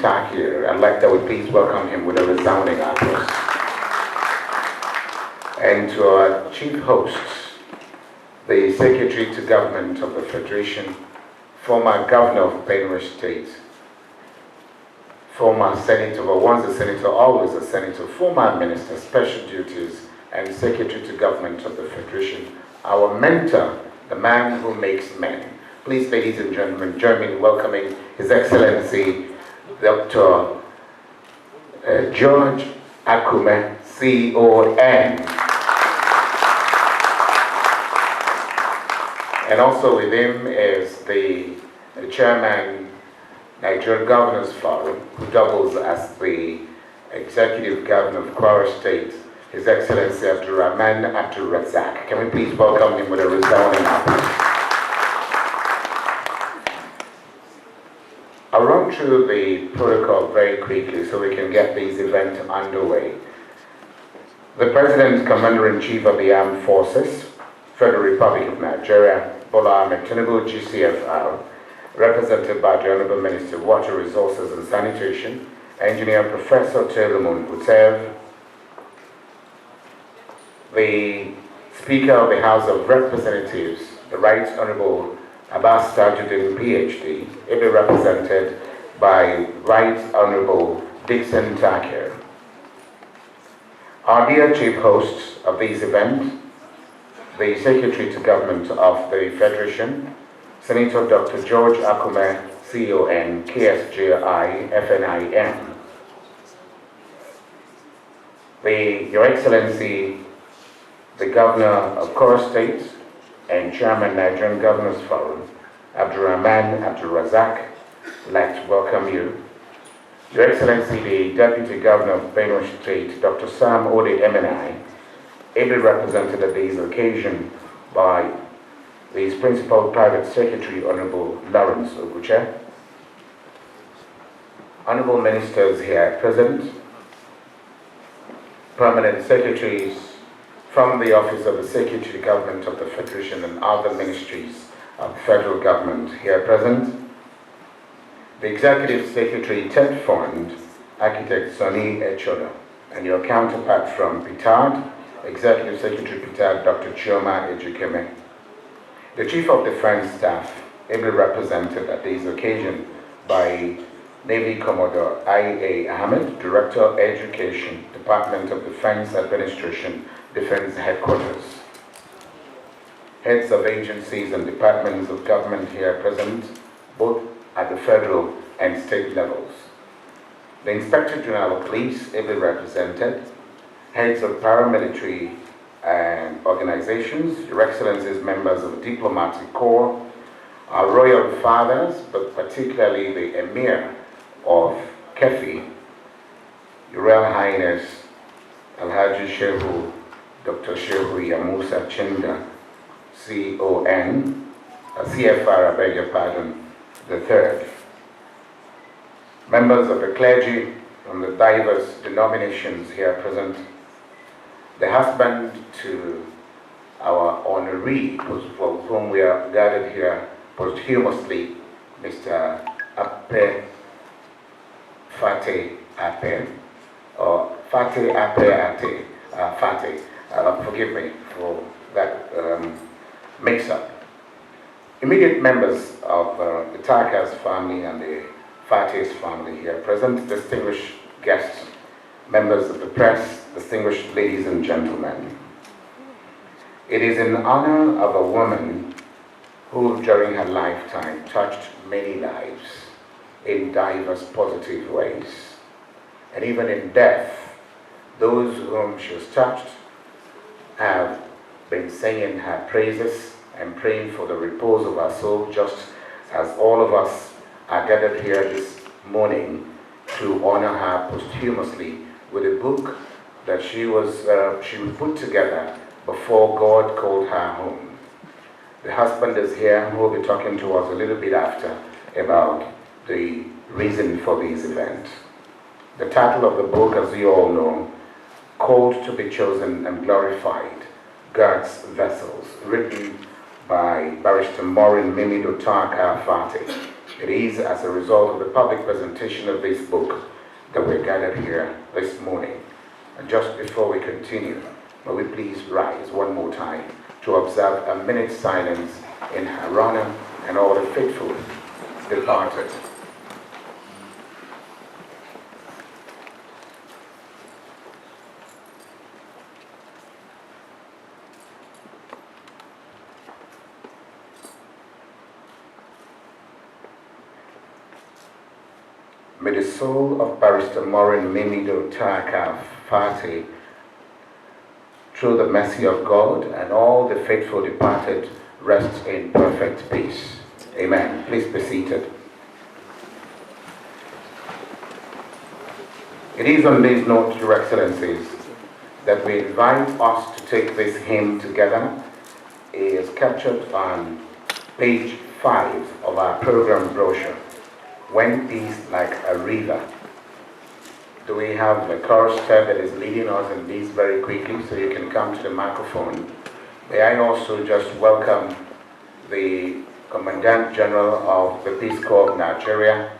Tarka. I'd like that we please welcome him with a resounding applause. And to our chief hosts, the Secretary to Government of the Federation, former Governor of Benue State, former Senator, well, once a Senator, always a Senator, former Minister, Special Duties, and Secretary to Government of the Federation, our mentor, the man who makes men. Please, ladies and gentlemen, join me in welcoming His Excellency, Dr. George Akume, CON. And also with him is the Chairman, Nigerian Governors Forum, who doubles as the Executive Governor of Kwara State, His Excellency Abdurrahman Abdulrazak. Can we please welcome him with a resounding applause? I'll run through the protocol very quickly so we can get this event underway. The President, Commander-in-Chief of the Armed Forces, Federal Republic of Nigeria, Bola Ahmed Tinubu, GCFR, represented by the Honorable Minister of Water Resources and Sanitation, Engineer Professor Telumun Utev, the Speaker of the House of Representatives, the Right Honorable Abbas Tajuddin, PhD, ably represented by Right Honorable Dixon Tarka. Our dear chief hosts of this event, the Secretary to Government of the Federation, Senator Dr. George Akume, CON, KSJI, FNIM. Your Excellency, the Governor of Kwara State and Chairman Nigerian Governors Forum, Abdurrahman Abdulrazak, would like to welcome you. Your Excellency, the Deputy Governor of Benue State, Dr. Sam Ode MNI, ably represented at this occasion by his Principal Private Secretary, Honorable Lawrence Oguche, Honorable Ministers here present, Permanent Secretaries from the Office of the Secretary to Government of the Federation and other ministries of the Federal Government here present, the Executive Secretary, TED Fund, Architect Sonny Echoda, and your counterpart from Petard, Executive Secretary Petard, Dr. Chioma Ejikeme. The Chief of Defense Staff, ably represented at this occasion by Navy Commodore I.A. Ahmed, Director of Education, Department of Defense Administration, Defense Headquarters. Heads of agencies and departments of government here present, both at the federal and state levels. The Inspector General of Police, ably represented, heads of paramilitary organizations, Your Excellencies, members of the Diplomatic Corps, our royal fathers, but particularly the Emir of Kefi, Your Royal Highness Alhaji Shehu, Dr. Shehu Yamusa Chinda, CON, CFR, I beg your pardon, the third. Members of the clergy from the diverse denominations here present, the husband to our honoree, for whom we are gathered here posthumously, Mr. Ape Fateh Ape, or Fateh Ape Ate, Fateh, forgive me for that mix-up. Immediate members of the Tarka's family and the Fateh's family here present, distinguished guests, members of the press, distinguished ladies and gentlemen. It is in honor of a woman who during her lifetime touched many lives in diverse positive ways. And even in death, those whom she has touched have been singing her praises and praying for the repose of her soul, just as all of us are gathered here this morning to honor her posthumously with a book that she put together before God called her home. The husband is here, who will be talking to us a little bit after about the reason for this event. The title of the book, as you all know, Called to be Chosen and Glorified, God's Vessels, written by Barrister Maureen mimidoo Tarka Fateh. It is as a result of the public presentation of this book that we're gathered here this morning. And just before we continue, may we please rise one more time to observe a minute's silence in her honor and all the faithful departed. May the soul of Barrister Maureen mimidoo Tarka, Fateh, through the mercy of God and all the faithful departed, rest in perfect peace. Amen. Please be seated. It is on this note, Your Excellencies, that we invite us to take this hymn together. It is captured on page 5 of our program brochure. When peace like a river. Do we have the chorus step that is leading us in this very quickly, so you can come to the microphone? May I also just welcome the Commandant General of the Peace Corps of Nigeria,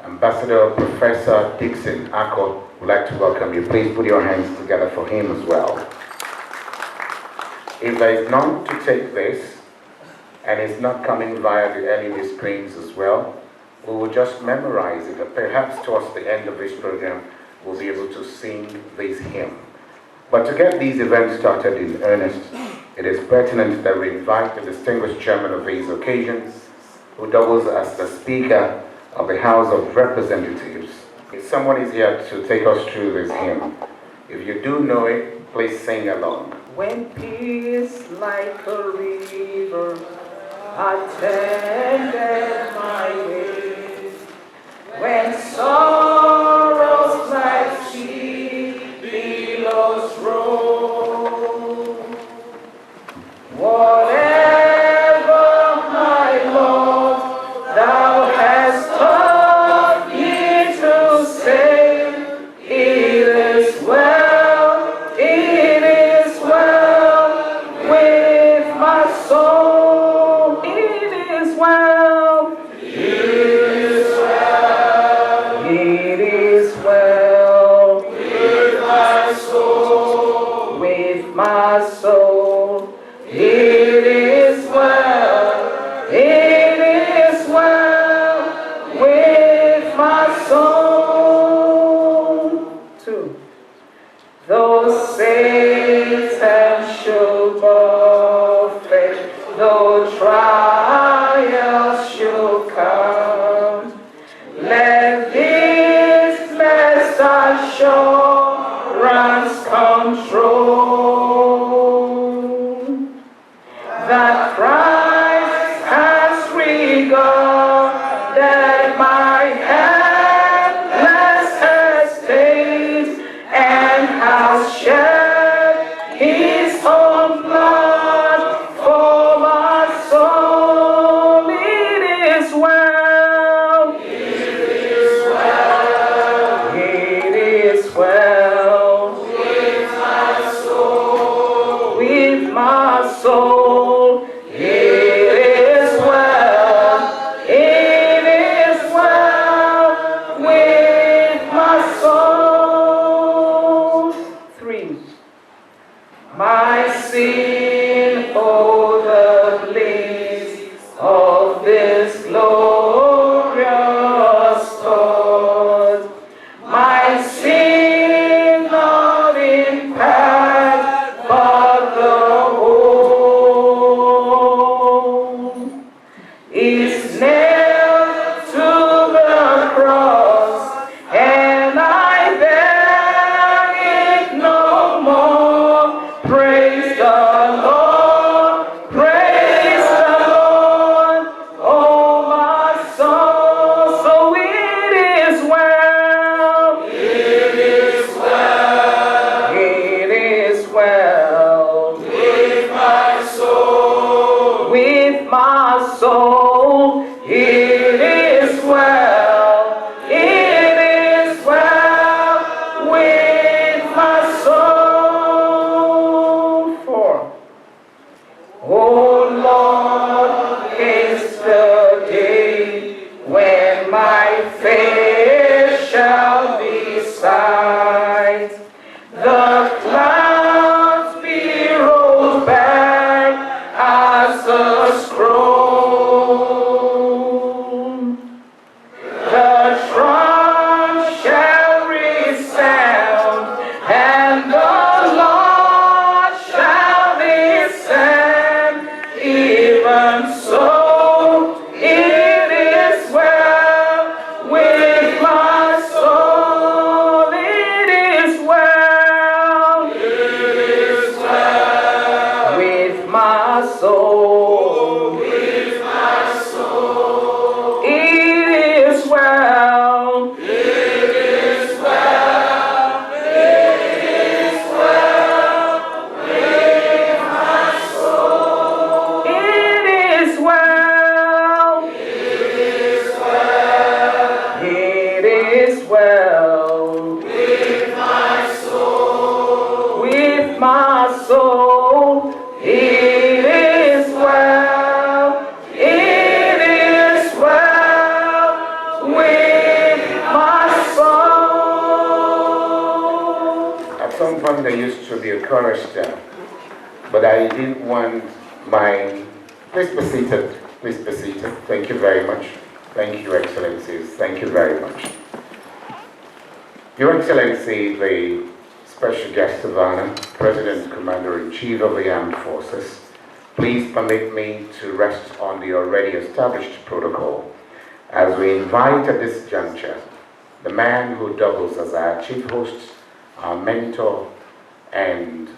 Ambassador Professor Dixon Ako. Would like to welcome you. Please put your hands together for him as well. If there is none to take this, and it's not coming via the LED screens as well, we will just memorize it, and perhaps towards the end of this program, we'll be able to sing this hymn. But to get these events started in earnest, it is pertinent that we invite the distinguished chairman of these occasions, who doubles as the Speaker of the House of Representatives. If someone is here to take us through this hymn, if you do know it, please sing along. When peace like a river attended my way, when sorrows like sea billows roll, whatever my Lord thou hast taught me to say, it is well with my soul, it is well. My soul, it is well with my soul. 2. Though Satan should buffet, though trials should come, let this blessed assurance control that Christ has regarded my hand is well with my soul. with my soul. It is well. It is well with my soul. At some point there used to be a chorus there, but I didn't want my... Please be seated. Please be seated. Thank you very much. Thank you, Excellencies. Thank you very much. Your Excellency, the Special Guest of Honor, President Commander-in-Chief of the Armed Forces, please permit me to rest on the already established protocol as we invite at this juncture the man who doubles as our chief host, our mentor, and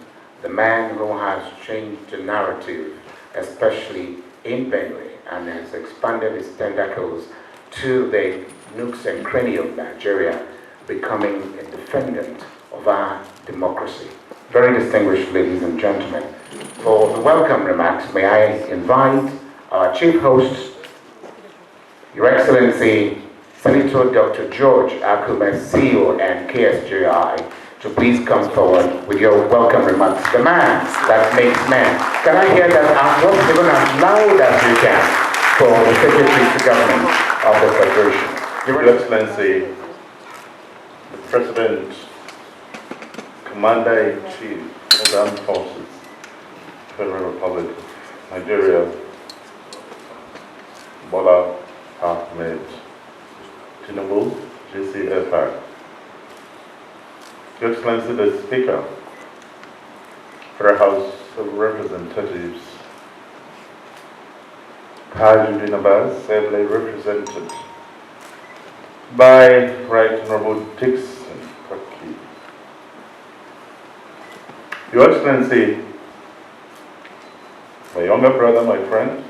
the man who has changed the narrative, especially in Benue, and has expanded his tentacles to the nooks and crannies of Nigeria, becoming a defendant of our democracy. Very distinguished ladies and gentlemen, for the welcome remarks, may I invite our chief host, Your Excellency, Senator Dr. George Akume, CEO and KSJI, to please come forward with your welcome remarks. The man that makes men. Can I hear that applause even as loud as you can for the Secretary to Government of the Federation? Your Excellency, the President, Commander-in-Chief of the Armed Forces, Federal Republic of Nigeria, Bola Ahmed Tinubu, GCFR. Your Excellency, the Speaker, Federal House of Representatives, Tajuddin Abbas, ably represented by Right Honorable Dixon Turkey. Your Excellency, my younger brother, my friend,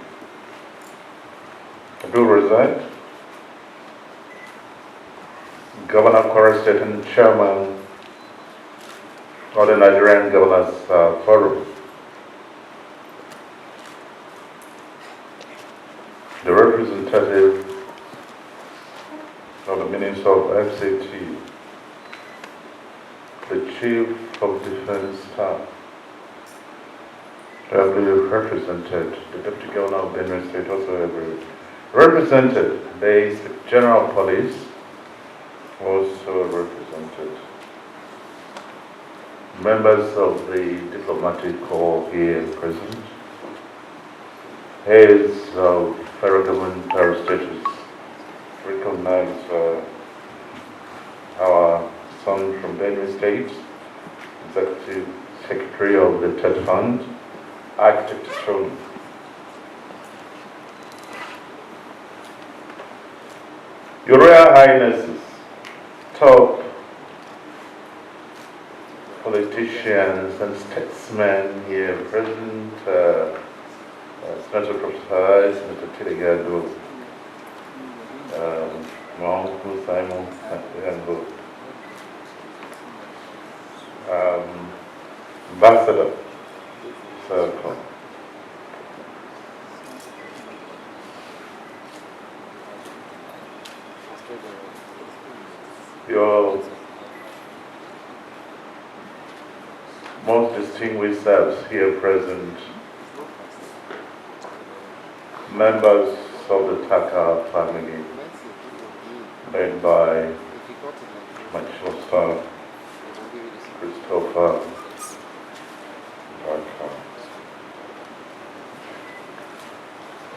Abdul Razak, Governor of Kwara State and Chairman of the Nigerian Governors Forum, the representative of the Minister of FCT, the Chief of Defense Staff, ably represented, the Deputy Governor of Benue State also ably represented, the General Police also represented, members of the diplomatic corps here present, heads of federal government parastatals, recognize our son from Benue State, Executive Secretary of the TED Fund, Architect Tony. Your Royal Highnesses, top politicians and statesmen here present, Senator Professor, Senator Tiligado, Mount Simon, Ambassador Circle. Your most distinguished staffs here present, members of the Tarka family, led by my chief staff, Christopher Tarka.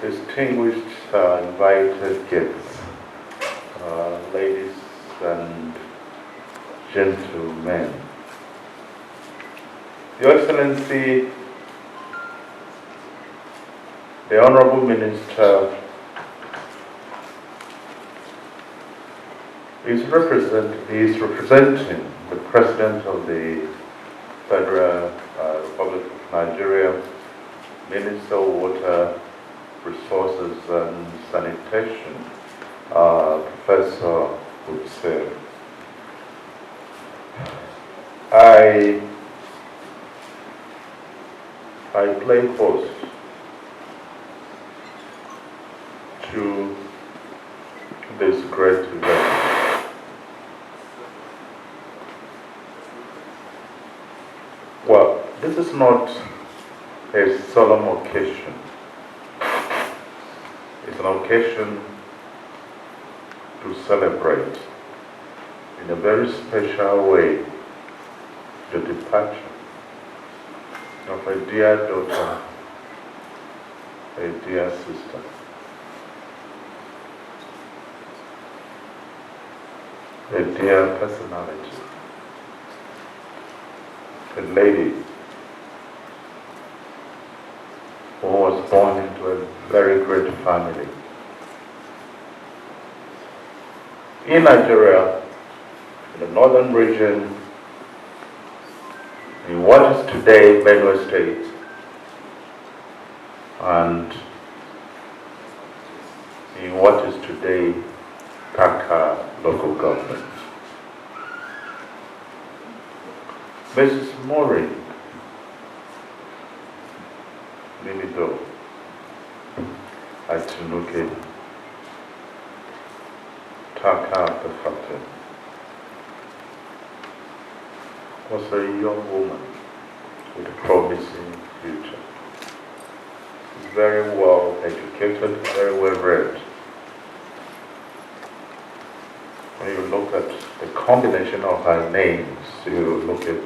Distinguished invited guests, ladies and gentlemen. Your Excellency, the Honorable Minister is representing the President of the Federal Republic of Nigeria, Minister of Water, Resources and Sanitation, Professor Utse. I play host to this great event. Well, this is not a solemn occasion. It's an occasion to celebrate in a very special way the departure of a dear daughter, a dear sister. A dear personality, a lady who was born into a very great family. In Nigeria, in the northern region, in what is today Benue State, and in what is today Tarka local government. Mrs. Maureen mimidoo Tarka the Fateh was a young woman with a promising future. Very well educated, very well read. When you look at the combination of her names, you look at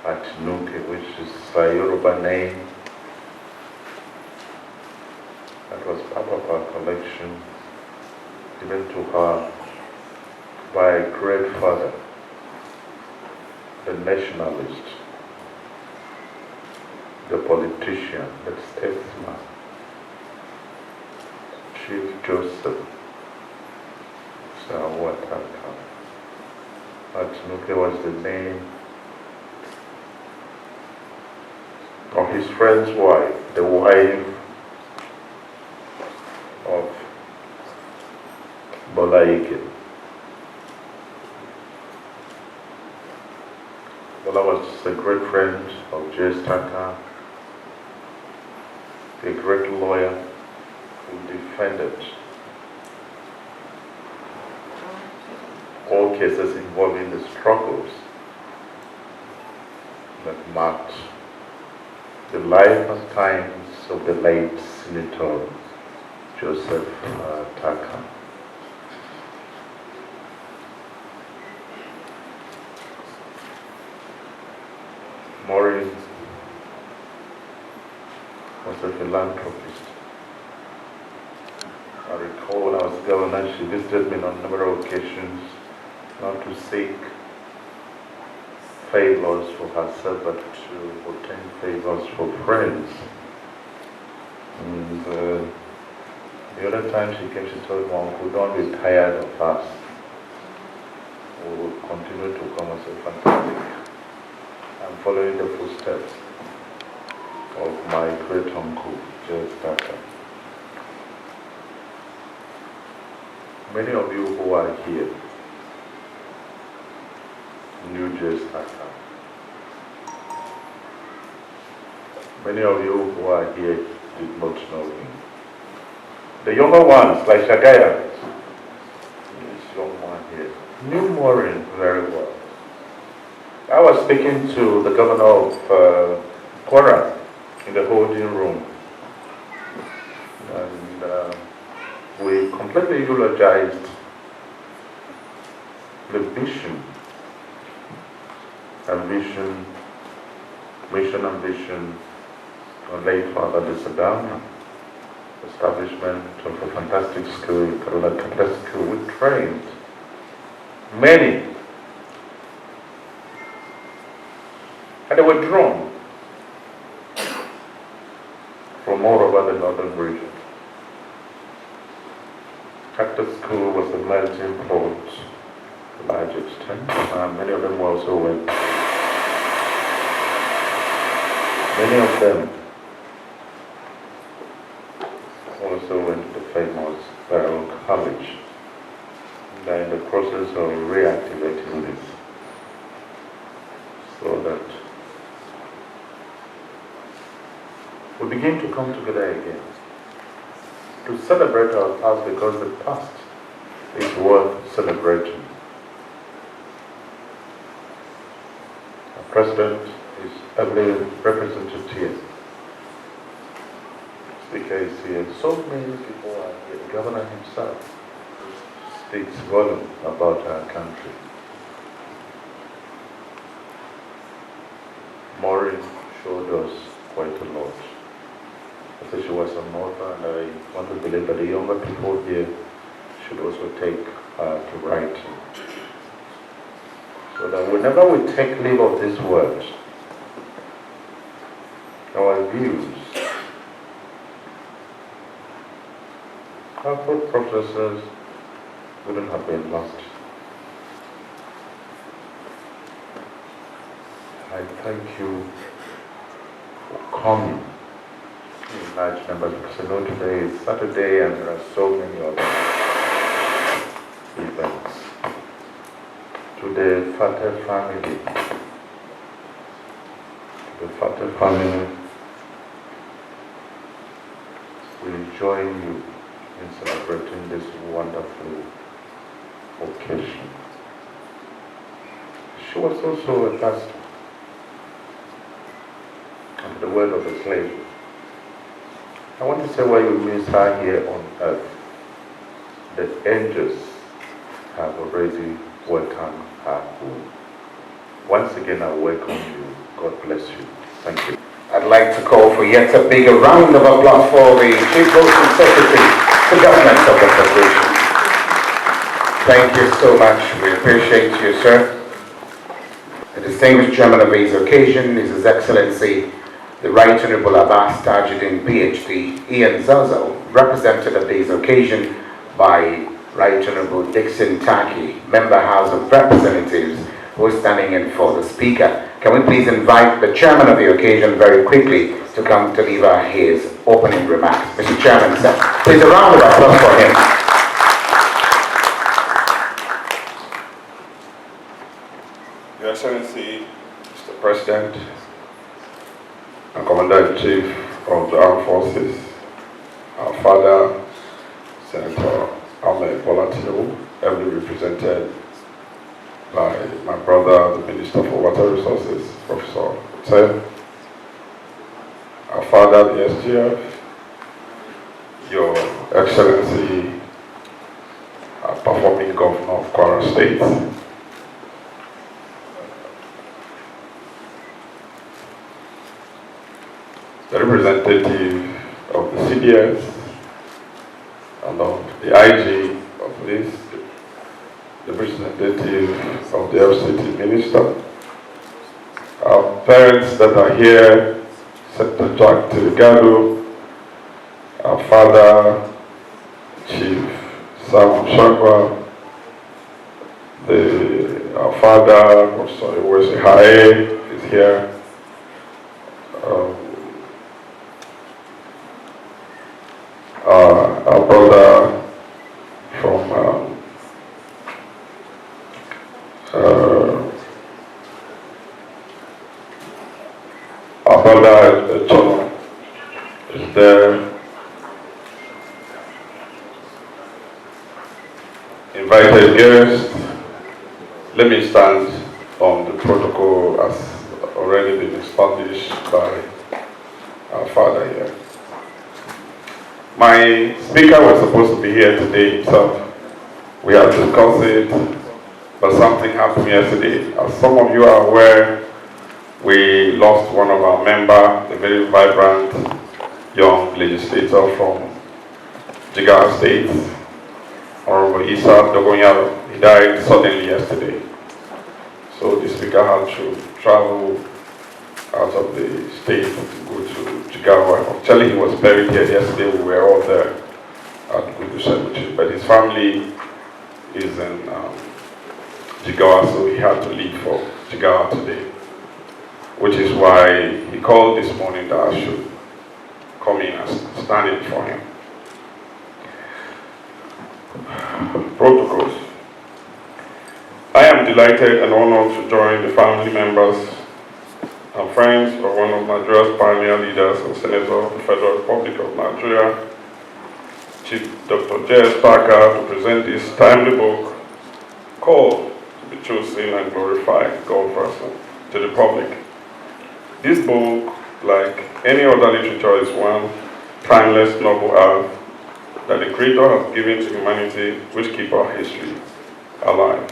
Atinuke, which is a Yoruba name that was part of her collection given to her by a great father, the nationalist, the politician, the statesman, Chief Joseph Tarka. Atinuke was the name of his friend's wife, the wife of Bolaike. Bola was a great friend of J.S. Tarka, a great lawyer who defended all cases involving the struggles that marked the life and times of the late Senator Joseph Tarka. Maureen was a philanthropist. I recall when I was governor, she visited me on a number of occasions, not to seek favors for herself, but to obtain favors for friends. And the other time she came, she told me, "Uncle, don't be tired of us. We will continue to come as a fantastic. I'm following the footsteps of my great uncle, J.S. Tarka." Many of you who are here knew J.S. Tarka. Many of you who are here did not know him. The younger ones, like Shagaya, this young one here, knew Maureen very well. I was speaking to the governor of Kwara in the holding room, and we completely eulogized the mission and vision of late Father Disagama, establishment of a fantastic school, Karula Catholic School. We trained many, and they were drawn from all over the northern region. Catholic School was a melting pot to a large extent, and many of them also went. Many of them also went to the famous Barrow College. They're in the process of reactivating this so that we begin to come together again to celebrate our past, because the past is worth celebrating. President is heavily represented here. Speaker is here. So many people are here. The governor himself speaks volume about our country. Maureen showed us quite a lot. I said she was a mother, and I want to believe that the younger people here should also take to writing. So that whenever we take leave of this world, our views, our thought processes wouldn't have been lost. I thank you for coming in large numbers, because I know today is Saturday and there are so many other events. To the Fateh family, we join you in celebrating this wonderful occasion. She was also a pastor under the word of the slave. I want to say why you miss her here on earth. The angels have already welcomed her home. Once again, I welcome you. God bless you. Thank you. I'd like to call for yet a bigger round of applause for the Chief Hosting Secretary to Government of the Federation. Thank you so much. We appreciate you, sir. The distinguished chairman of this occasion is His Excellency the Right Honorable Abbas Tajuddin, PhD, Ian Zazo, represented at this occasion by Right Honorable Dixon Taki, Member House of Representatives, who is standing in for the Speaker. Can we please invite the chairman of the occasion very quickly to come to deliver his opening remarks. Mr. Chairman, sir, please a round of applause for him. Your Excellency, Mr. President, and Commander-in-Chief of the Armed Forces, our father, Senator Ahmed Bola Tinubu, ably represented by my brother, the Minister for Water Resources, Professor Fateh, our father, the SGF, Your Excellency, our performing Governor of Kwara State, the representative of the CDS and of the IG of police, the representative of the FCT minister, our parents that are here, Secretary Jack Tirigado, our father, Chief Sam Shagwa, our father, Professor Iwesi Hae is here. Our brother from our brother John is there. Invited guests, let me stand on the protocol as already been established by our father here. My speaker was supposed to be here today himself. We had discussed it, but something happened yesterday. As some of you are aware, we lost one of our members, a very vibrant young legislator from Jigawa State, Honorable Isa Dogonyaro. He died suddenly yesterday. So the speaker had to travel out of the state to go to Jigawa. Actually, he was buried here yesterday. We were all there at Gudu Cemetery. But his family is in Jigawa, so he had to leave for Jigawa today. Which is why he called this morning that I should come in and stand in for him. Protocols. I am delighted and honored to join the family members and friends of one of Nigeria's pioneer leaders and Senator of the Federal Republic of Nigeria, Chief Dr. J.S. Tarka, to present this timely book called To Be Chosen and Glorified God Person. to the public. This book, like any other literature, is one timeless noble art that the Creator has given to humanity, which keep our history alive.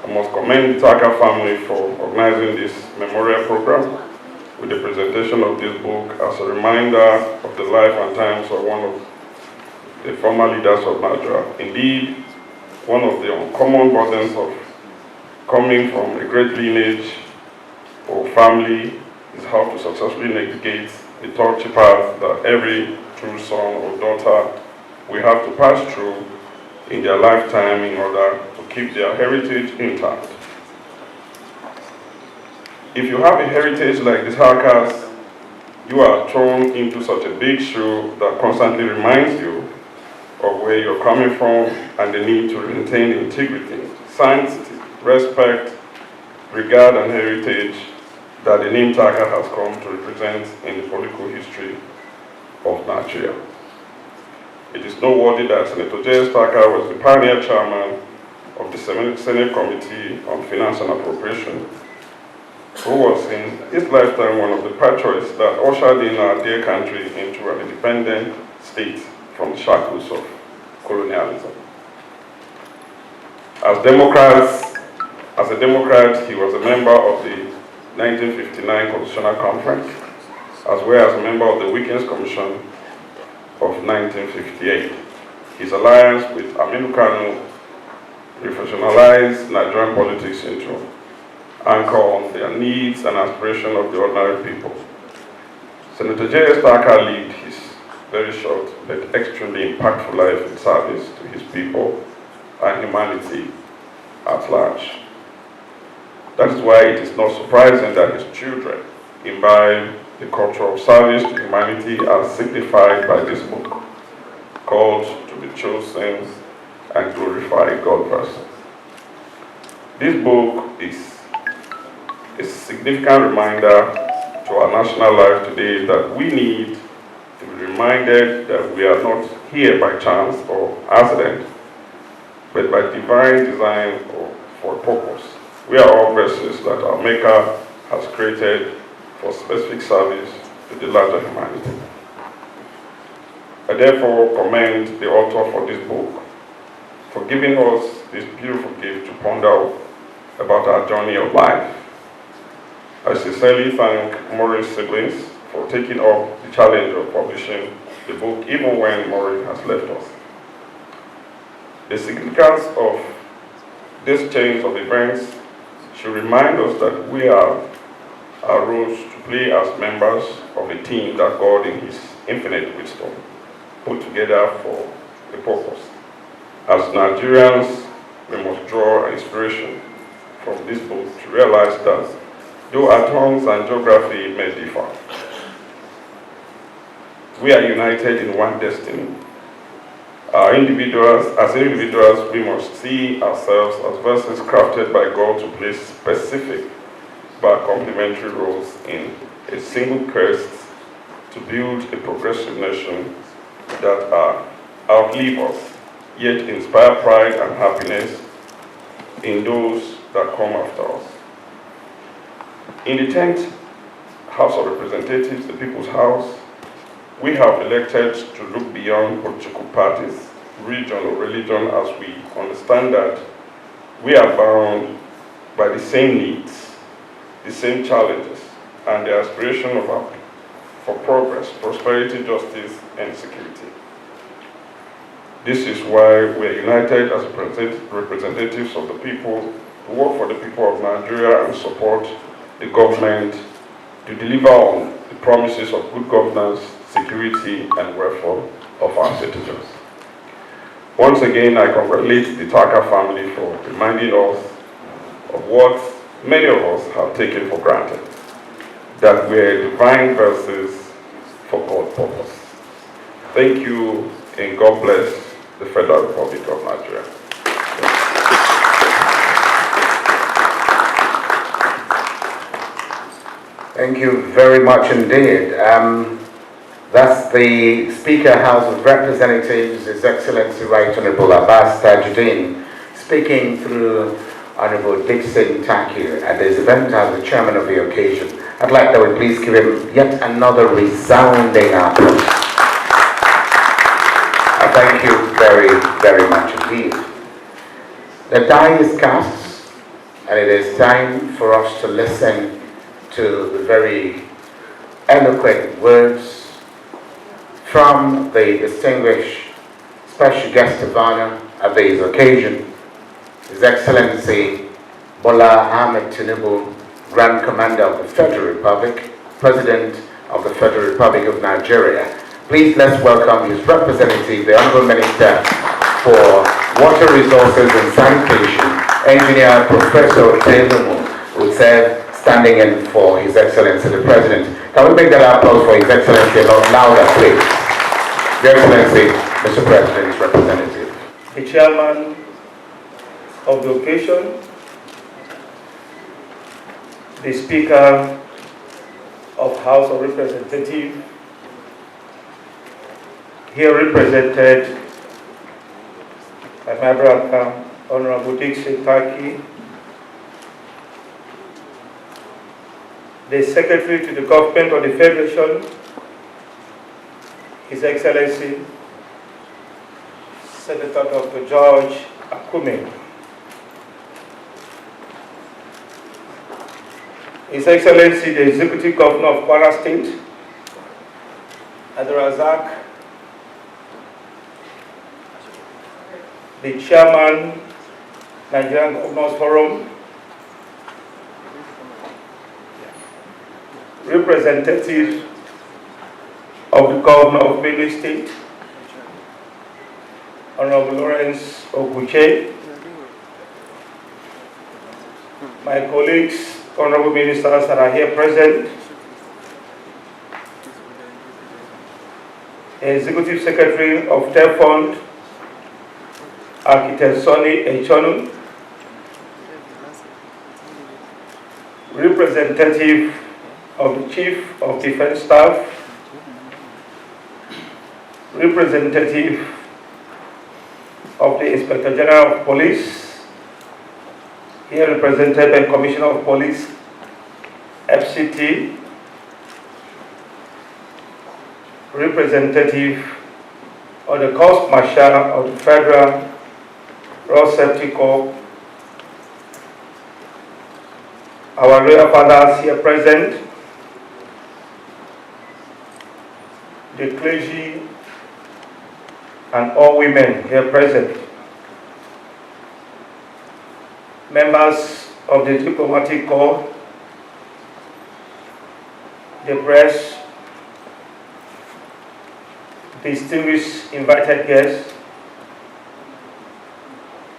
I must commend the Tarka family for organizing this memorial program with the presentation of this book as a reminder of the life and times of one of the former leaders of Nigeria. Indeed, one of the uncommon burdens of coming from a great lineage or family is how to successfully navigate the touchy path that every true son or daughter will have to pass through in their lifetime in order to keep their heritage intact. If you have a heritage like the Tarkas, you are thrown into such a big shoe that constantly reminds you of where you're coming from and the need to maintain integrity, sanctity, respect, regard, and heritage that the name Tarka has come to represent in the political history of Nigeria. It is noteworthy that Senator J.S. Tarka was the pioneer chairman of the Senate Committee on Finance and Appropriation, who was in his lifetime one of the patriots that ushered in our dear country into an independent state from the shackles of colonialism. As a Democrat, he was a member of the 1959 Constitutional Conference, as well as a member of the Weekends Commission of 1958. His alliance with Aminu Kano professionalized Nigerian politics into anchor on the needs and aspirations of the ordinary people. Senator J.S. Tarka lived his very short but extremely impactful life in service to his people and humanity at large. That is why it is not surprising that his children imbibe the culture of service to humanity as signified by this book, called To Be Chosen and Glorify God verse. This book is a significant reminder to our national life today that we need to be reminded that we are not here by chance or accident, but by divine design or for a purpose. We are all vessels that our Maker has created for specific service to the larger humanity. I therefore commend the author for this book for giving us this beautiful gift to ponder about our journey of life. I sincerely thank Maureen's siblings for taking up the challenge of publishing the book even when Maureen has left us. The significance of this chain of events should remind us that we are our roles to play as members of a team that God in His infinite wisdom put together for a purpose. As Nigerians, we must draw inspiration from this book to realize that though our tongues and geography may differ, we are united in one destiny. As individuals, we must see ourselves as vessels crafted by God to play specific but complementary roles in a single quest to build a progressive nation that outlive us, yet inspire pride and happiness in those that come after us. In the 10th House of Representatives, the People's House, we have elected to look beyond political parties, region or religion, as we understand that we are bound by the same needs, the same challenges, and the aspiration for progress, prosperity, justice, and security. This is why we are united as representatives of the people who work for the people of Nigeria and support the government to deliver on the promises of good governance, security, and welfare of our citizens. Once again, I congratulate the Tarka family for reminding us of what many of us have taken for granted, that we are divine vessels for God's purpose. Thank you, and God bless the Federal Republic of Nigeria. Thank you very much indeed. That's the Speaker, House of Representatives, His Excellency Right Honorable Abbas Tajuddin, speaking through Honorable Dixon Taku at this event as the chairman of the occasion. I'd like that we please give him yet another resounding applause. Thank you very, very much indeed. The die is cast, and it is time for us to listen to the very eloquent words from the distinguished special guest of honor at this occasion, His Excellency Bola Ahmed Tinubu, Grand Commander of the Federal Republic, President of the Federal Republic of Nigeria. Please let's welcome his representative, the Honorable Minister for Water Resources and Sanitation, Engineer Professor Telumu, who said standing in for His Excellency the President. Can we make that applause for His Excellency a lot louder, please? Your Excellency, Mr. President's representative. The chairman of the occasion, the Speaker of House of Representatives, here represented by my brother, Honorable Dixon Taku, the Secretary to the Government of the Federation, His Excellency Senator Dr. George Akume, His Excellency the Executive Governor of Kwara State, Abdulrazak, the Chairman, Nigerian Governors Forum, representative of the Governor of Benue State, Honorable Lawrence Oguche, my colleagues, Honorable Ministers that are here present, Executive Secretary of TEFOND, Architect Sonny Echonu, representative of the Chief of Defense Staff, representative of the Inspector General of Police, here represented by Commissioner of Police, FCT, representative of the Coast Marshal of the Federal Road Safety Corps, our royal fathers here present, the clergy and all women here present, members of the diplomatic corps, the press, distinguished invited guests,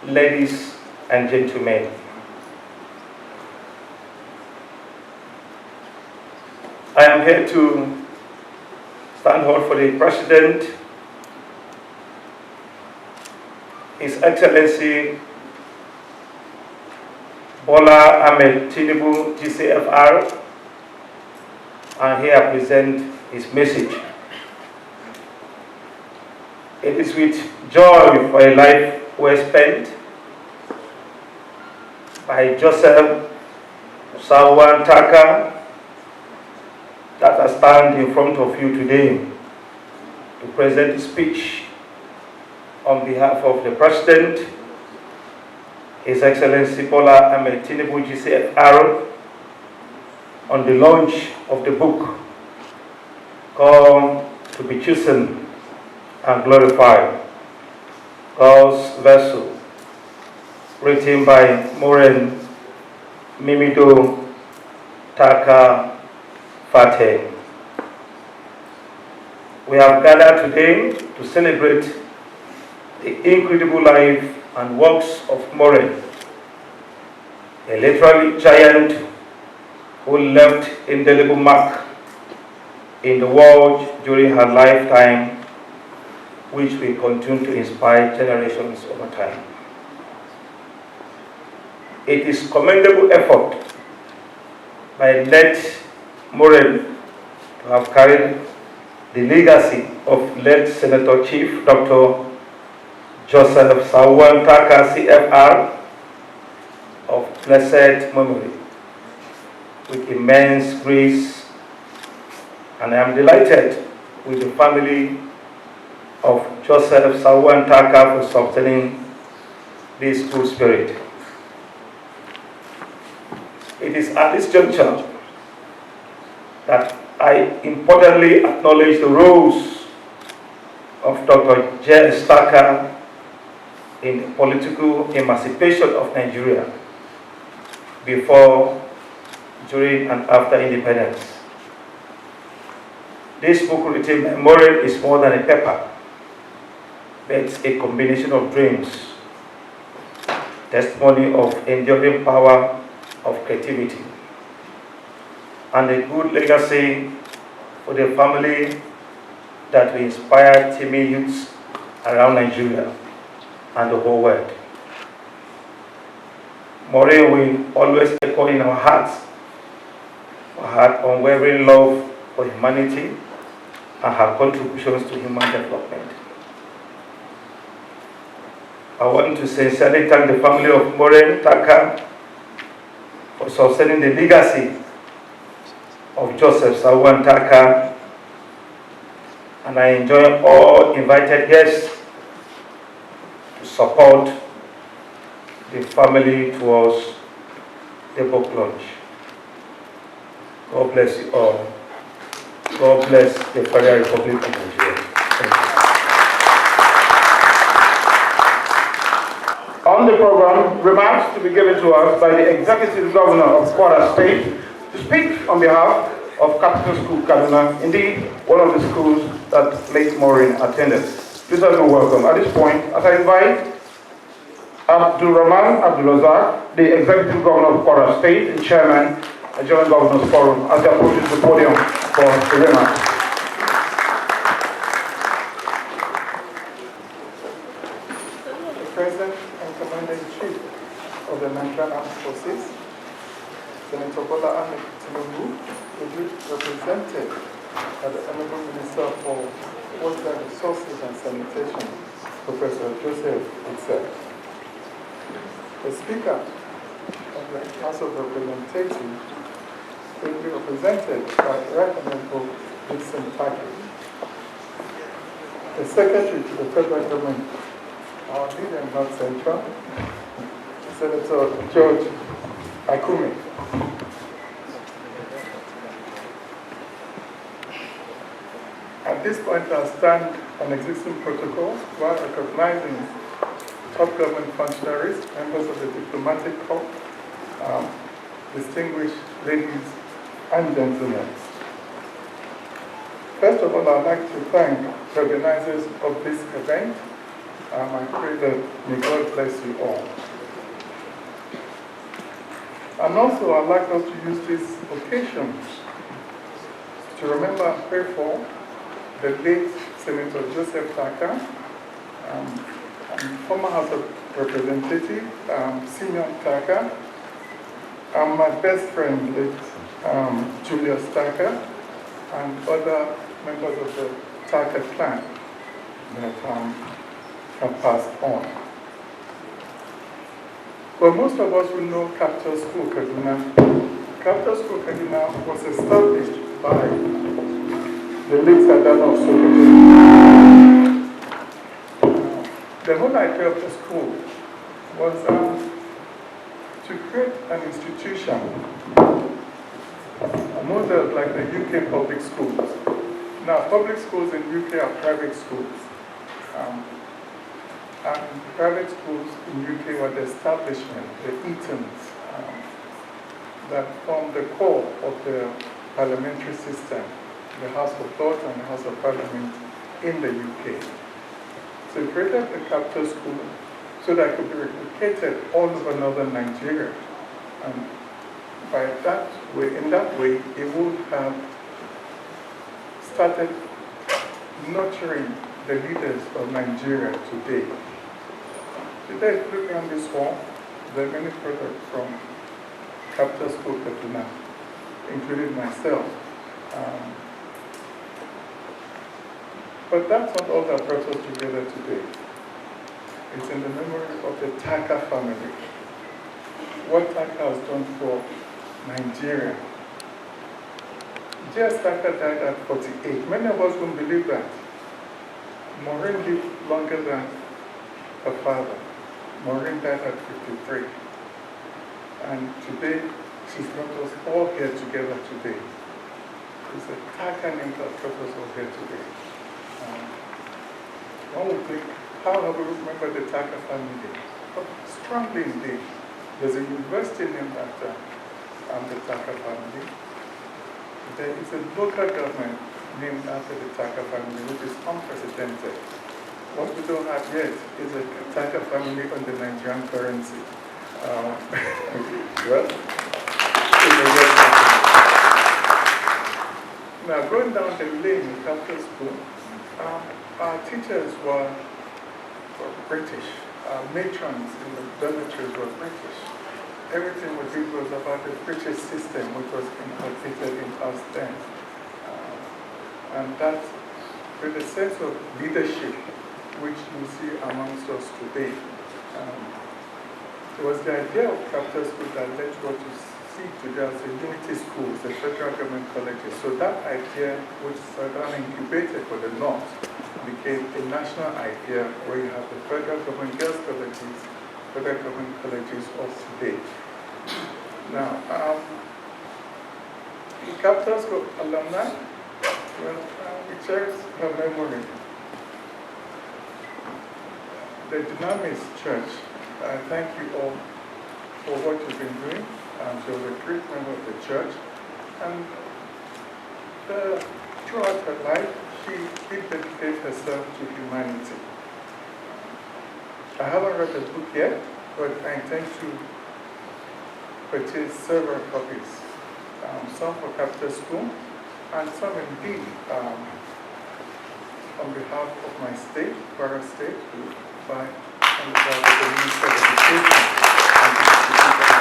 ladies and gentlemen. I am here to stand hold for the President, His Excellency Bola Ahmed Tinubu, GCFR, and here I present his message. It is with joy for a life well spent by Joseph Sawan Tarka that I stand in front of you today to present a speech on behalf of the President, His Excellency Bola Ahmed Tinubu, GCFR, on the launch of the book called To Be Chosen and Glorified, God's Vessel, written by Maureen mimidoo Tarka Fateh. We have gathered today to celebrate the incredible life and works of Maureen, a literary giant who left indelible mark in the world during her lifetime, which will continue to inspire generations over time. It is commendable effort by late Maureen to have carried the legacy of late Senator Chief Dr. Joseph Sawan Tarka, CFR, of blessed memory with immense grace, and I am delighted with the family of Joseph Sawan Tarka for sustaining this good spirit. It is at this juncture that I importantly acknowledge the roles of Dr. J.S. Tarka in the political emancipation of Nigeria before, during, and after independence. This book written by Maureen is more than a paper, but it's a combination of dreams, testimony of enduring power of creativity, and a good legacy for the family that will inspire teeming youths around Nigeria and the whole world. Maureen will always echo in our hearts for her unwavering love for humanity and her contributions to human development. I want to sincerely thank the family of Maureen Tarka for sustaining the legacy of Joseph Sawan Tarka, and I enjoy all invited guests to support the family towards the book launch. God bless you all. God bless the Federal Republic of Nigeria. On the program, remarks to be given to us by the Executive Governor of Kwara State to speak on behalf of Capital School Kaduna, indeed one of the schools that late Maureen attended. Please help me welcome. At this point, as I invite Abdul Rahman Abdulazak, the Executive Governor of Kwara State and Chairman of Joint Governors Forum, as they approach the podium for the remarks. President and Commander-in-Chief of the Nigerian Armed Forces, Senator Bola Ahmed Tinubu, represented by the Honorable Minister for Water Resources and Sanitation, Professor Joseph Itzel. The Speaker of the House of Representatives will be represented by Right Honorable Dixon Patrick. The Secretary to the Federal Government, our leader in North Central, Senator George Akume. At this point, I'll stand on existing protocols while recognizing top government functionaries, members of the diplomatic corps, distinguished ladies and gentlemen. First of all, I'd like to thank the organizers of this event. I pray that may God bless you all. And also, I'd like us to use this occasion to remember and pray for the late Senator Joseph Tarka, former House of Representative, Simeon Tarka, and my best friend, late Julius Tarka, and other members of the Tarka clan that have passed on. But most of us will know Capital School Kaduna. Capital School Kaduna was established by the late Sadano of Sokoto. The whole idea of the school was to create an institution, a model like the UK public schools. Now, public schools in UK are private schools. And private schools in UK were the establishment, the Eatons, that formed the core of the parliamentary system, the House of Lords and the House of Parliament in the UK. So it created the capital school so that it could be replicated all over northern Nigeria. And by that way, in that way, it would have started nurturing the leaders of Nigeria today. Today, looking on this wall, there are many products from Capital School Kaduna, including myself. But that's not all that brought us together today. It's in the memory of the Tarka family. what Tarka has done for Nigeria. J.S. Tarka died at 48. Many of us won't believe that. Maureen lived longer than her father. Maureen died at 53. And today, she's brought us all here together today. It's a Tarka name that brought us all here today. One would think, how have we remembered the Tarka family? But strongly indeed. There's a university named after the Tarka family. There is a local government named after the Tarka family, which is unprecedented. What we don't have yet is a Tarka family on the Nigerian currency. Well, it's a real happening. Now, going down the lane in Catholic school, our teachers were British. Our matrons in the dormitories were British. Everything we did was about the British system, which was inculcated in us then. And that, with a sense of leadership, which you see amongst us today, it was the idea of capital school that led to what you see today as the unity schools, the federal government colleges. So that idea, which Southern incubated for the North, became a national idea where you have the federal government girls colleges, federal government colleges of today. Now, the capital school alumni, well, we cherish her memory. The Dynamis Church, I thank you all for what you've been doing. She was a great member of the church. And throughout her life, she did dedicate herself to humanity. I haven't read the book yet, but I intend to purchase several copies. Some for Capital School, and some indeed on behalf of my state, Kwara State, by on behalf of the Minister of Education and the Institute of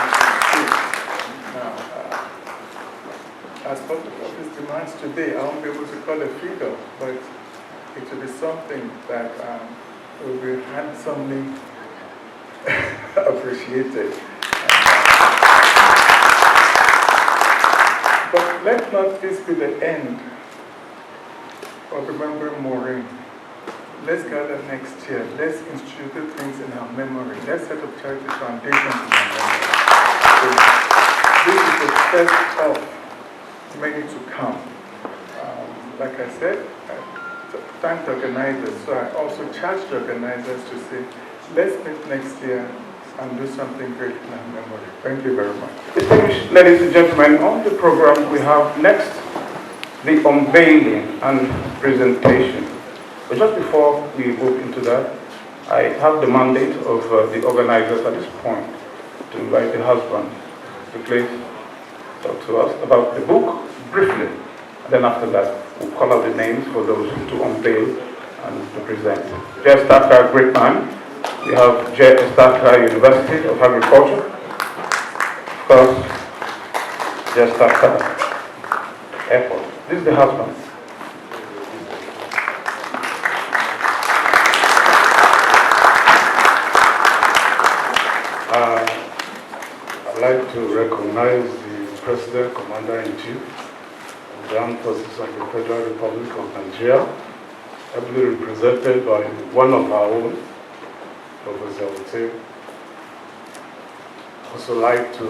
Now, as part of these demands today, I won't be able to call a figure, but it will be something that will be handsomely appreciated. But let not this be the end of remembering Maureen. Let's gather next year. Let's institute things in our memory. Let's set up charity foundations in our memory. So this is the first of many to come. Like I said, I thank the organizers. So I also charge the organizers to say, let's meet next year and do something great in our memory. Thank you very much. Distinguished ladies and gentlemen, on the program we have next the unveiling and presentation. But just before we move into that, I have the mandate of the organizers at this point to invite the husband to please talk to us about the book briefly. And then after that, we'll call out the names for those to unveil and to present. J.S. Tarka, great man. We have J.S. Tarka University of Agriculture. Of course, J.S. Tarka Airport. This is the husband. I'd like to recognize the President, Commander-in-Chief of the Armed Forces of the Federal Republic of Nigeria, ably represented by one of our own, Professor Fateh. Also like to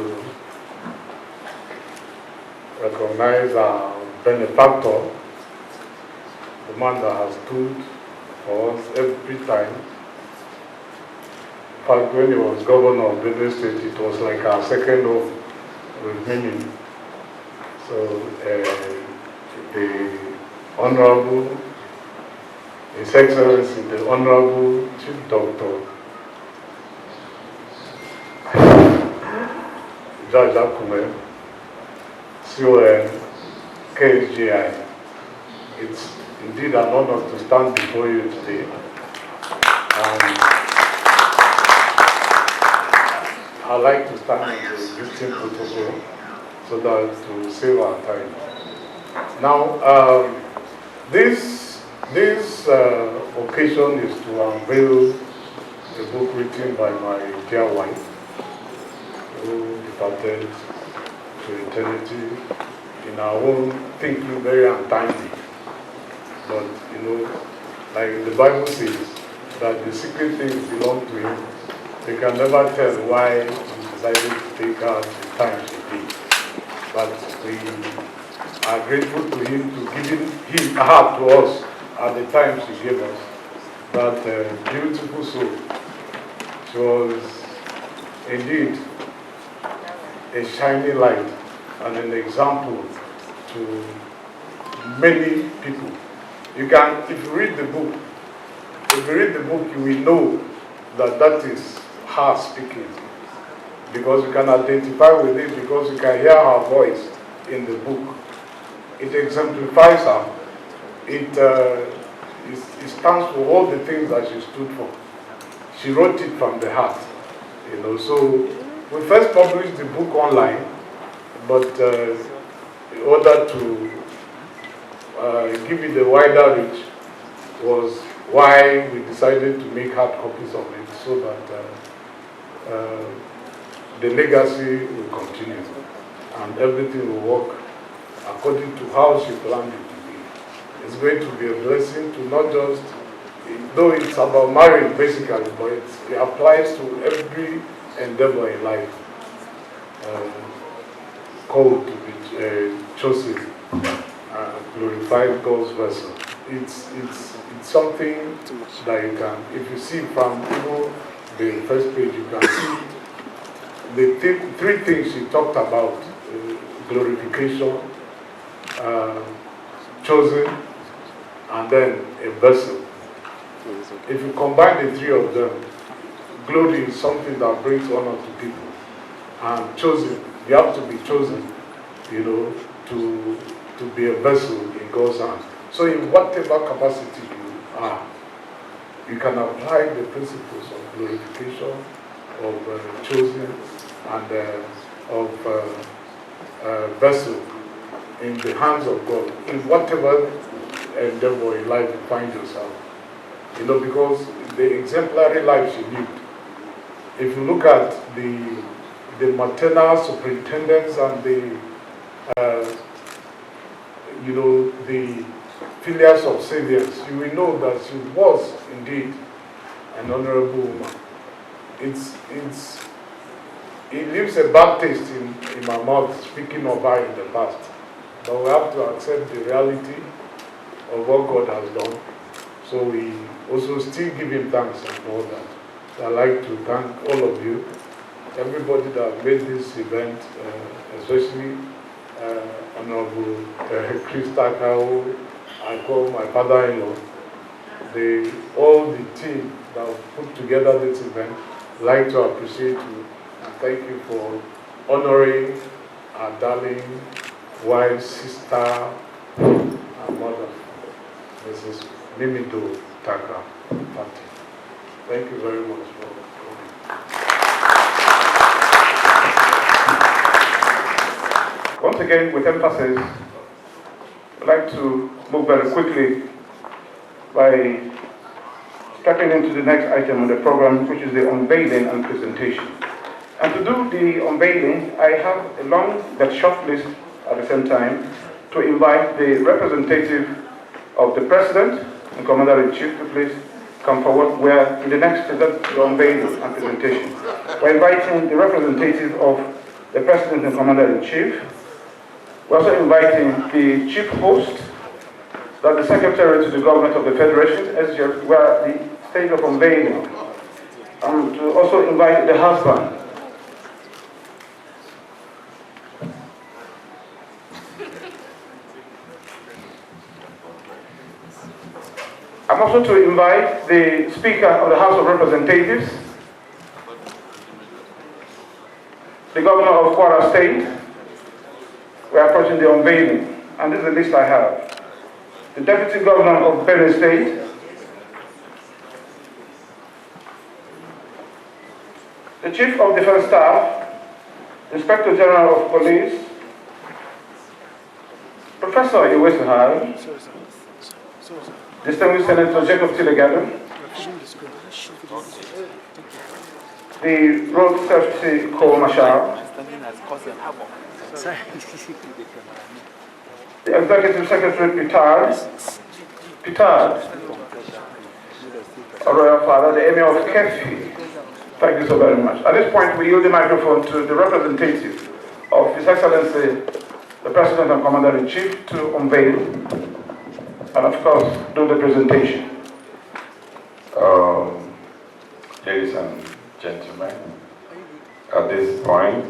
recognize our benefactor, the man that has stood for us every time. In fact, when he was governor of Benue State, it was like our second home with meaning. So the Honorable, His Excellency, the Honorable Chief Doctor Judge Akume, CON, KSGI. It's indeed an honor to stand before you today. I'd like to stand in the existing protocol so that to save our time. Now, this occasion is to unveil a book written by my dear wife, who departed to eternity in our own thinking very untimely. But, you know, like the Bible says, that the secret things belong to Him. We can never tell why He decided to take us the time He did. But we are grateful to Him to giving His heart to us at the times He gave us. That beautiful soul. She was indeed a shining light and an example to many people. You can, if you read the book, you will know that that is her speaking. Because you can identify with it, because you can hear her voice in the book. It exemplifies her. It stands for all the things that she stood for. She wrote it from the heart. You know, so we first published the book online, but in order to give it a wider reach was why we decided to make hard copies of it, so that the legacy will continue and everything will work according to how she planned it to be. It's going to be a blessing to not just, though it's about marriage basically, but it applies to every endeavor in life. Called to be chosen, glorified God's vessel. It's something that you can, if you see from even the first page, you can see the three things she talked about: glorification, chosen, and then a vessel. If you combine the three of them, glory is something that brings honor to people, and chosen, you have to be chosen, you know, to be a vessel in God's hands. So in whatever capacity you are, you can apply the principles of glorification, of chosen, and of vessel in the hands of God, in whatever endeavor in life you find yourself. You know, because the exemplary life she lived, if you look at the maternal superintendents and the filial subservience, you will know that she was indeed an honorable woman. It leaves a bad taste in my mouth speaking of her in the past. But we have to accept the reality of what God has done. So we also still give Him thanks and all that. So I'd like to thank all of you, everybody that made this event, especially Honorable Chris Tarka, who I call my father-in-law, all the team that put together this event. I'd like to appreciate you and thank you for honoring our darling wife, sister, and mother, Mrs. Mimidoo Tarka. Fateh. Thank you very much for coming. Once again, with emphasis, I'd like to move very quickly by stepping into the next item on the program, which is the unveiling and presentation. And to do the unveiling, I have a long but short list at the same time to invite the representative of the President and Commander-in-Chief to please come forward. We are in the next the unveiling and presentation. We're inviting the representative of the President and Commander-in-Chief. We're also inviting the Chief Host, that's the Secretary to the Government of the Federation, as we are at the stage of unveiling. To also invite the husband. I'm also to invite the Speaker of the House of Representatives, the Governor of Kwara State. We are approaching the unveiling, and this is the list I have. The Deputy Governor of Benue State, the Chief of Defense Staff, Inspector General of Police, Professor Iwesuhari, Distinguished Senator Jacob Tilegado, the Road Safety Co-Marshal, the Executive Secretary Petard, our Royal Father, the Emir of Kefi. Thank you so very much. At this point, we yield the microphone to the representative of His Excellency, the President and Commander-in-Chief, to unveil and, of course, do the presentation. Ladies and gentlemen, at this point,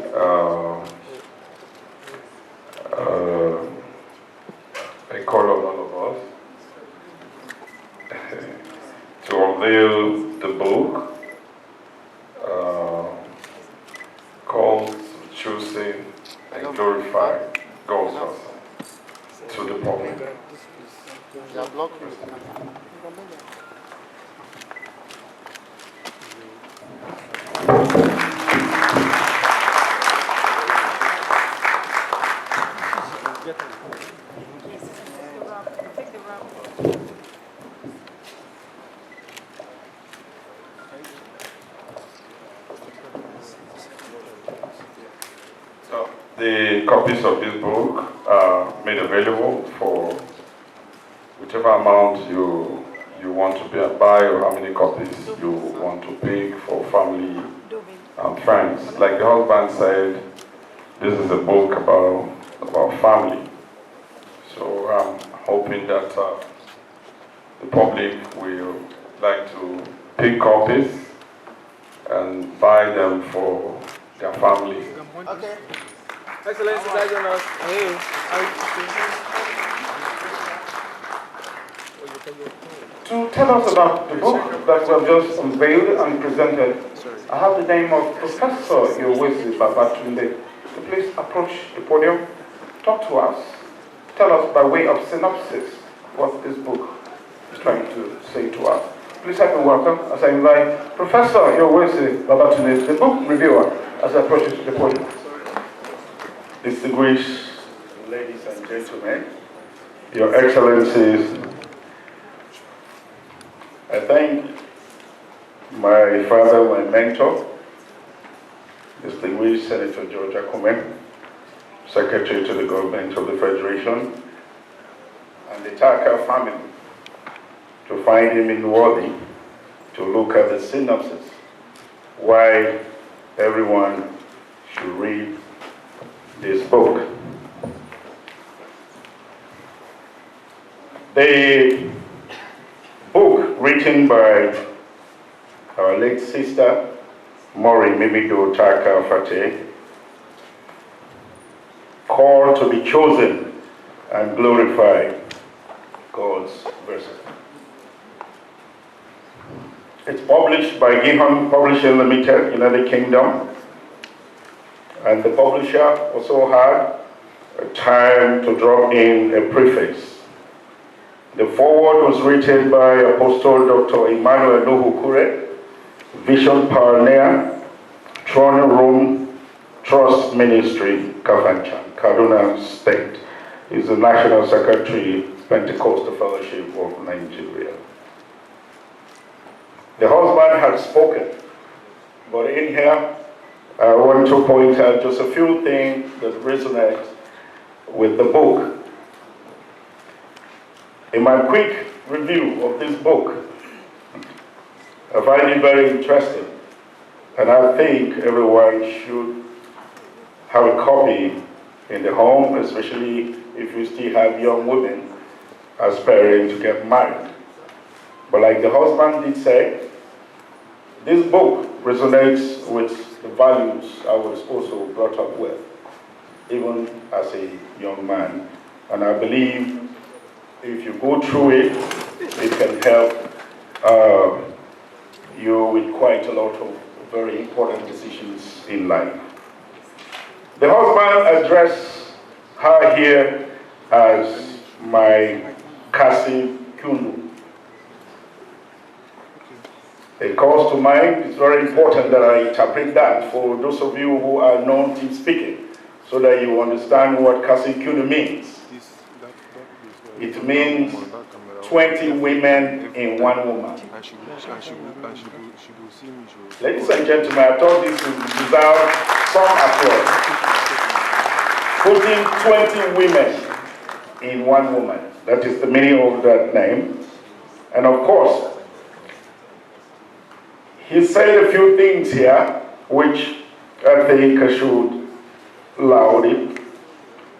I call on all of us to unveil the book called Choosing and Glorify God's Person to the public. The copies of this book are made available for whichever amount you want to buy or how many copies you want to pick for family and friends. Like the husband said, this is a book about family. So I'm hoping that the public will like to pick copies and buy them for their families. Okay. Excellency, to tell us about the book that we have just unveiled and presented, I have the name of Professor Yowesi Babatunde. So please approach the podium, talk to us, tell us by way of synopsis what this book is trying to say to us. Please help me welcome as I invite Professor Yowesi Babatunde, the book reviewer, as I approach the podium. Distinguished ladies and gentlemen, Your Excellencies, I thank my father, my mentor, distinguished Senator George Akume, Secretary to the Government of the Federation, and the Tarka family, to find him worthy to look at the synopsis, why everyone should read this book. The book written by our late sister, Maureen mimidoo Tarka Fateh, called to be chosen and glorify God's verses. It's published by Gihon Publishing Limited, United Kingdom, and the publisher also had time to drop in a preface. The foreword was written by Apostle Dr. Emmanuel Nuhukure, Vision Pioneer, Throne Room Trust Ministry, Kafanchan, Kaduna State. He's the National Secretary, Pentecostal Fellowship of Nigeria. The husband had spoken, but in here, I want to point out just a few things that resonate with the book. In my quick review of this book, I find it very interesting, and I think everyone should have a copy in the home, especially if you still have young women aspiring to get married. But like the husband did say, this book resonates with the values I was also brought up with, even as a young man. And I believe if you go through it, it can help you with quite a lot of very important decisions in life. The husband addressed her here as my Kasi Kunu. It calls to mind, it's very important that I interpret that for those of you who are non-team speaking, so that you understand what Kasi Kunu means. It means 20 women in one woman. Ladies and gentlemen, I thought this would deserve some applause. Putting 20 women in one woman. That is the meaning of that name. And of course, he said a few things here which I think I should laud it.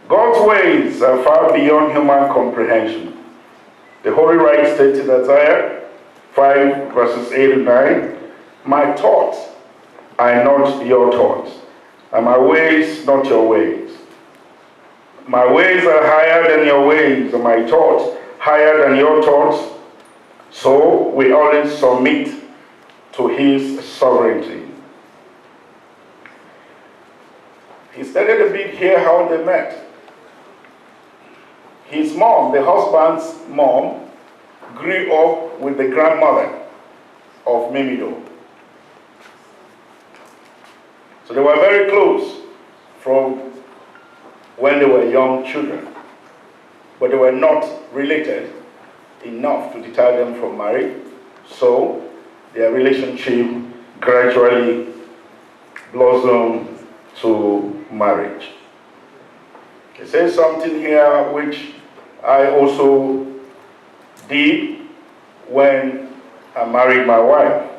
God's ways are far beyond human comprehension. The Holy Writer states in Isaiah 5 verses 8 and 9, my thoughts are not your thoughts, and my ways not your ways. My ways are higher than your ways, and my thoughts higher than your thoughts. So we always submit to his sovereignty. He stated a bit here how they met. His mom, the husband's mom, grew up with the grandmother of Mimidoo. So they were very close from when they were young children, but they were not related enough to deter them from marriage. So their relationship gradually blossomed to marriage. He says something here which I also did when I married my wife.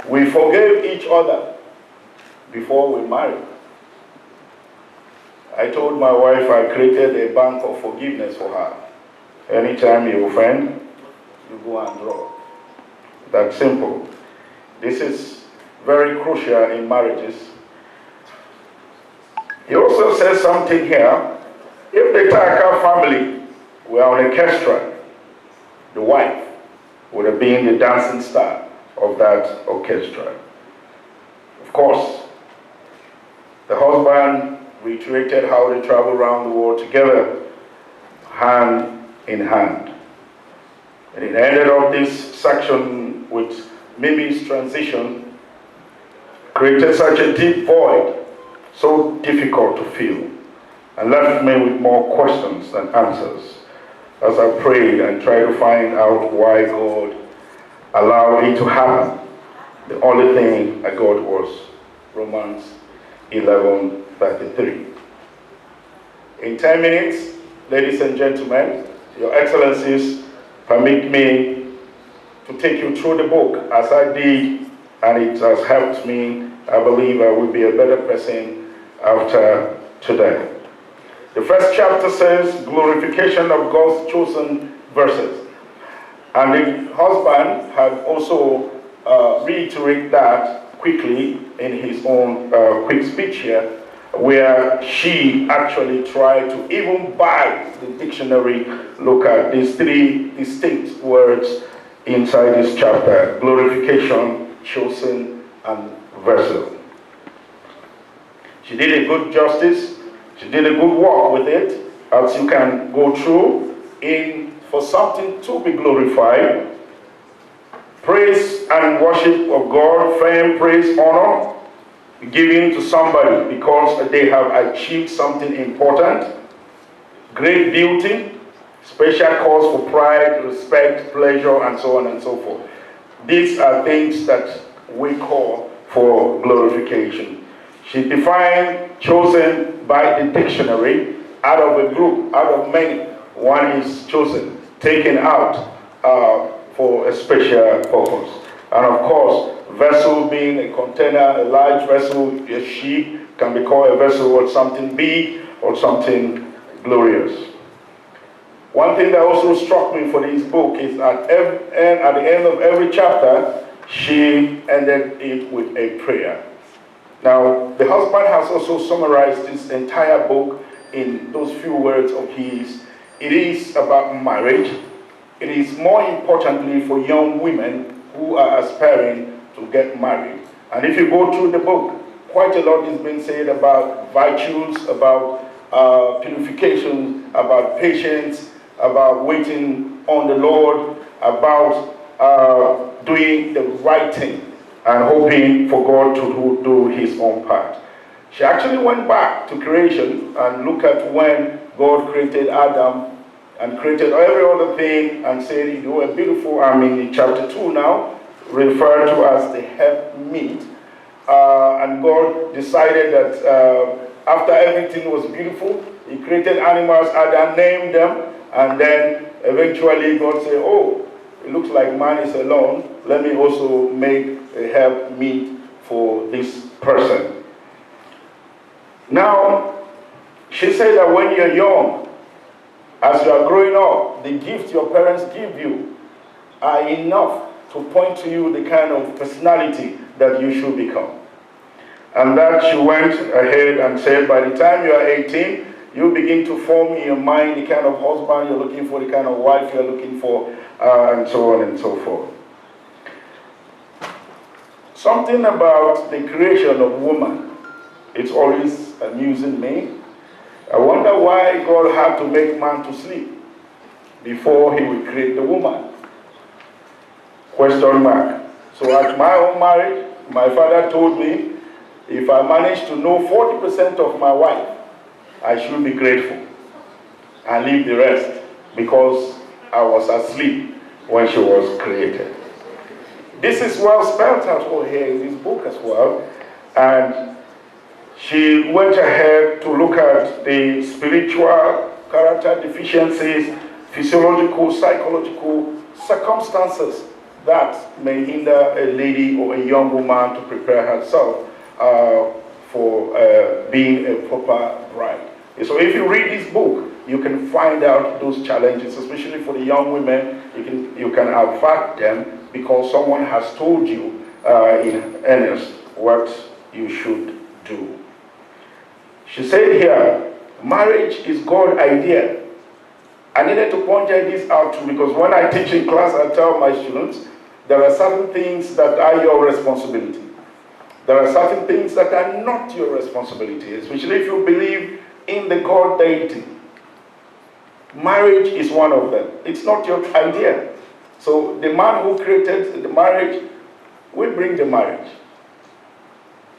We forgave each other before we married. I told my wife I created a bank of forgiveness for her. Anytime you offend, you go and draw. That's simple. This is very crucial in marriages. He also says something here. If the Tarka family were on a orchestra, the wife would have been the dancing star of that orchestra. Of course, the husband reiterated how they travel around the world together, hand in hand. And it ended up this section with Mimi's transition, created such a deep void, so difficult to fill, and left me with more questions than answers as I prayed and tried to find out why God allowed it to happen. The only thing I got was Romans 11:33. In 10 minutes, ladies and gentlemen, Your Excellencies, permit me to take you through the book as I did, and it has helped me. I believe I will be a better person after today. The first chapter says glorification of God's chosen verses. And the husband had also reiterated that quickly in his own quick speech here, where she actually tried to even buy the dictionary, look at these three distinct words inside this chapter: glorification, chosen, and vessel. She did a good justice. She did a good work with it, as you can go through. For something to be glorified, praise and worship of God, fame, praise, honor, given to somebody because they have achieved something important, great beauty, special cause for pride, respect, pleasure, and so on and so forth. These are things that we call for glorification. She defined chosen by the dictionary. Out of a group, out of many, one is chosen, taken out for a special purpose. And of course, vessel being a container, a large vessel, a ship can be called a vessel or something big or something glorious. One thing that also struck me for this book is at the end of every chapter, she ended it with a prayer. Now, the husband has also summarized this entire book in those few words of his. It is about marriage. It is more importantly for young women who are aspiring to get married. And if you go through the book, quite a lot is being said about virtues, about purification, about patience, about waiting on the Lord, about doing the right thing and hoping for God to do his own part. She actually went back to creation and looked at when God created Adam and created every other thing and said you were beautiful. I'm in chapter 2 now, referred to as the helpmeet. And God decided that after everything was beautiful, He created animals, Adam named them, and then eventually God said, oh, it looks like man is alone. Let me also make a helpmeet for this person. Now, she said that when you're young, as you are growing up, the gifts your parents give you are enough to point to you the kind of personality that you should become. And that she went ahead and said, by the time you are 18, you begin to form in your mind the kind of husband you're looking for, the kind of wife you're looking for, and so on and so forth. Something about the creation of woman, it's always amusing me. I wonder why God had to make man to sleep before He would create the woman. Question mark. So at my own marriage, my father told me, if I manage to know 40% of my wife, I should be grateful and leave the rest because I was asleep when she was created. This is well spelled out over here in this book as well. And she went ahead to look at the spiritual character deficiencies, physiological, psychological circumstances that may hinder a lady or a young woman to prepare herself for being a proper bride. So if you read this book, you can find out those challenges, especially for the young women. You can avert them because someone has told you in earnest what you should do. She said here, marriage is God's idea. I needed to point this out too because when I teach in class, I tell my students, there are certain things that are your responsibility. There are certain things that are not your responsibility, especially if you believe in the God deity. Marriage is one of them. It's not your idea. So the man who created the marriage will bring the marriage.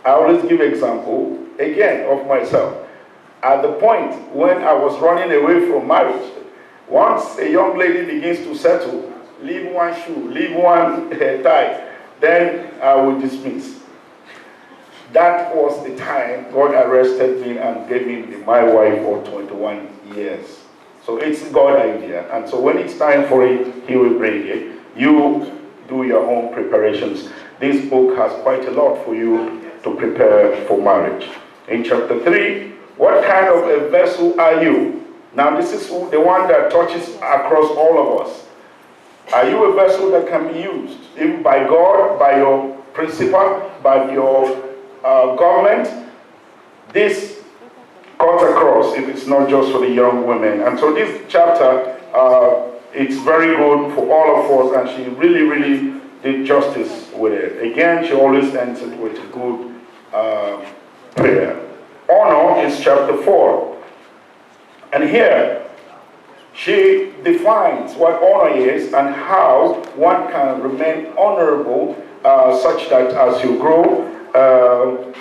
I always give example, again, of myself. At the point when I was running away from marriage, once a young lady begins to settle, leave one shoe, leave one tie, then I will dismiss. That was the time God arrested me and gave me my wife for 21 years. So it's God's idea. And so when it's time for it, He will bring it. You do your own preparations. This book has quite a lot for you to prepare for marriage. In chapter 3, what kind of a vessel are you? Now this is the one that touches across all of us. Are you a vessel that can be used even by God, by your principal, by your government? This cuts across if it's not just for the young women. And so this chapter, it's very good for all of us, and she really did justice with it. Again, she always ends it with a good prayer. Honor is chapter 4. And here, she defines what honor is and how one can remain honorable such that as you grow,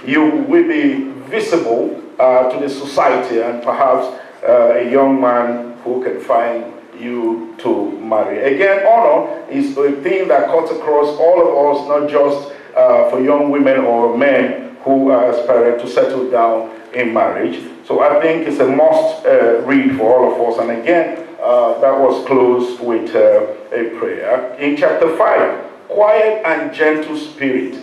you will be visible to the society and perhaps a young man who can find you to marry. Again, honor is a thing that cuts across all of us, not just for young women or men who are aspiring to settle down in marriage. So I think it's a must read for all of us. And again, that was closed with a prayer. In chapter 5, quiet and gentle spirit.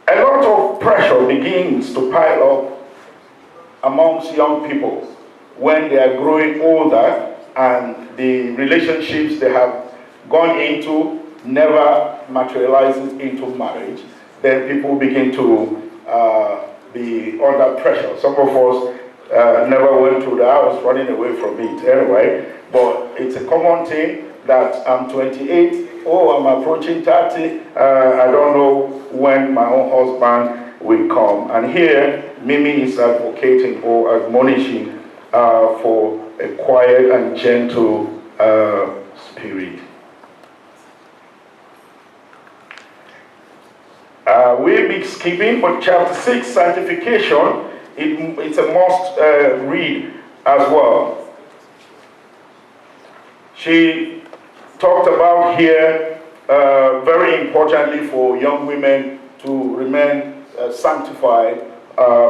A lot of pressure begins to pile up amongst young people when they are growing older and the relationships they have gone into never materializes into marriage. Then people begin to be under pressure. Some of us never went through that. I was running away from it anyway. But it's a common thing that I'm 28. Oh, I'm approaching 30. I don't know when my own husband will come. And here, Mimi is advocating or admonishing for a quiet and gentle spirit. We'll be skipping, but chapter 6, sanctification, it's a must read as well. She talked about here, very importantly for young women to remain sanctified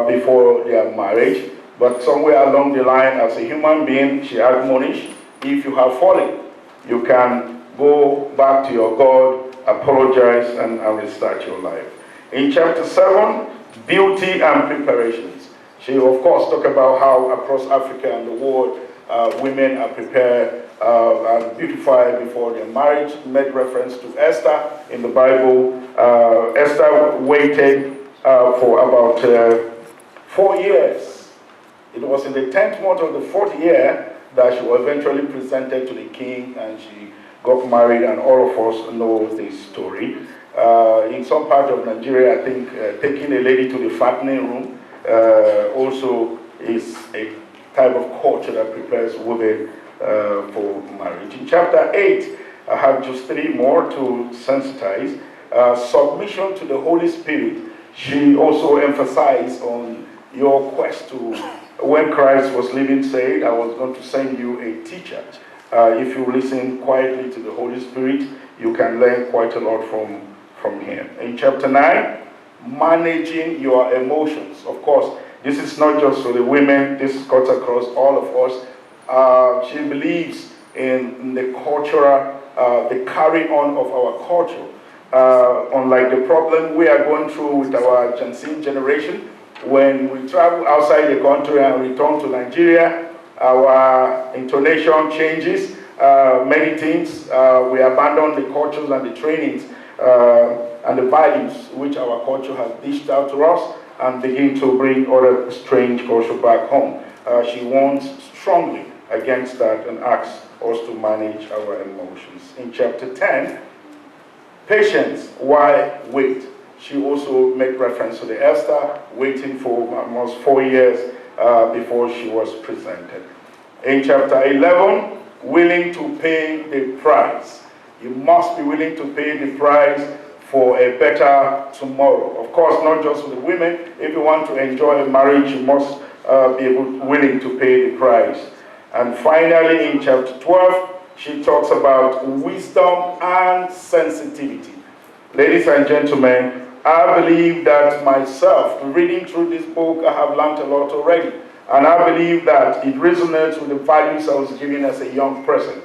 before their marriage. But somewhere along the line, as a human being, she admonished, if you have fallen, you can go back to your God, apologize, and restart your life. In chapter 7, beauty and preparations. She, of course, talked about how across Africa and the world, women are prepared and beautified before their marriage. Made reference to Esther in the Bible. Esther waited for about 4 years. It was in the 10th month of the 4th year that she was eventually presented to the king, and she got married, and all of us know this story. In some part of Nigeria, I think taking a lady to the fattening room also is a type of culture that prepares women for marriage. In chapter 8, I have just 3 more to sensitize. Submission to the Holy Spirit. She also emphasized on your quest to, when Christ was living, said, I was going to send you a teacher. If you listen quietly to the Holy Spirit, you can learn quite a lot from him. In chapter 9, managing your emotions. Of course, this is not just for the women, this cuts across all of us. She believes in the cultural, the carry on of our culture. Unlike the problem we are going through with our Gen Z generation, when we travel outside the country and return to Nigeria, our intonation changes, many things. We abandon the cultures and the trainings and the values which our culture has dished out to us, and begin to bring other strange culture back home. She warns strongly against that and asks us to manage our emotions. In chapter 10, patience, why wait? She also made reference to the Esther, waiting for almost 4 years before she was presented. In chapter 11, willing to pay the price. You must be willing to pay the price for a better tomorrow. Of course, not just for the women. If you want to enjoy a marriage, you must be willing to pay the price. And finally, in chapter 12, she talks about wisdom and sensitivity. Ladies and gentlemen, I believe that myself, reading through this book, I have learned a lot already. And I believe that it resonates with the values I was given as a young person.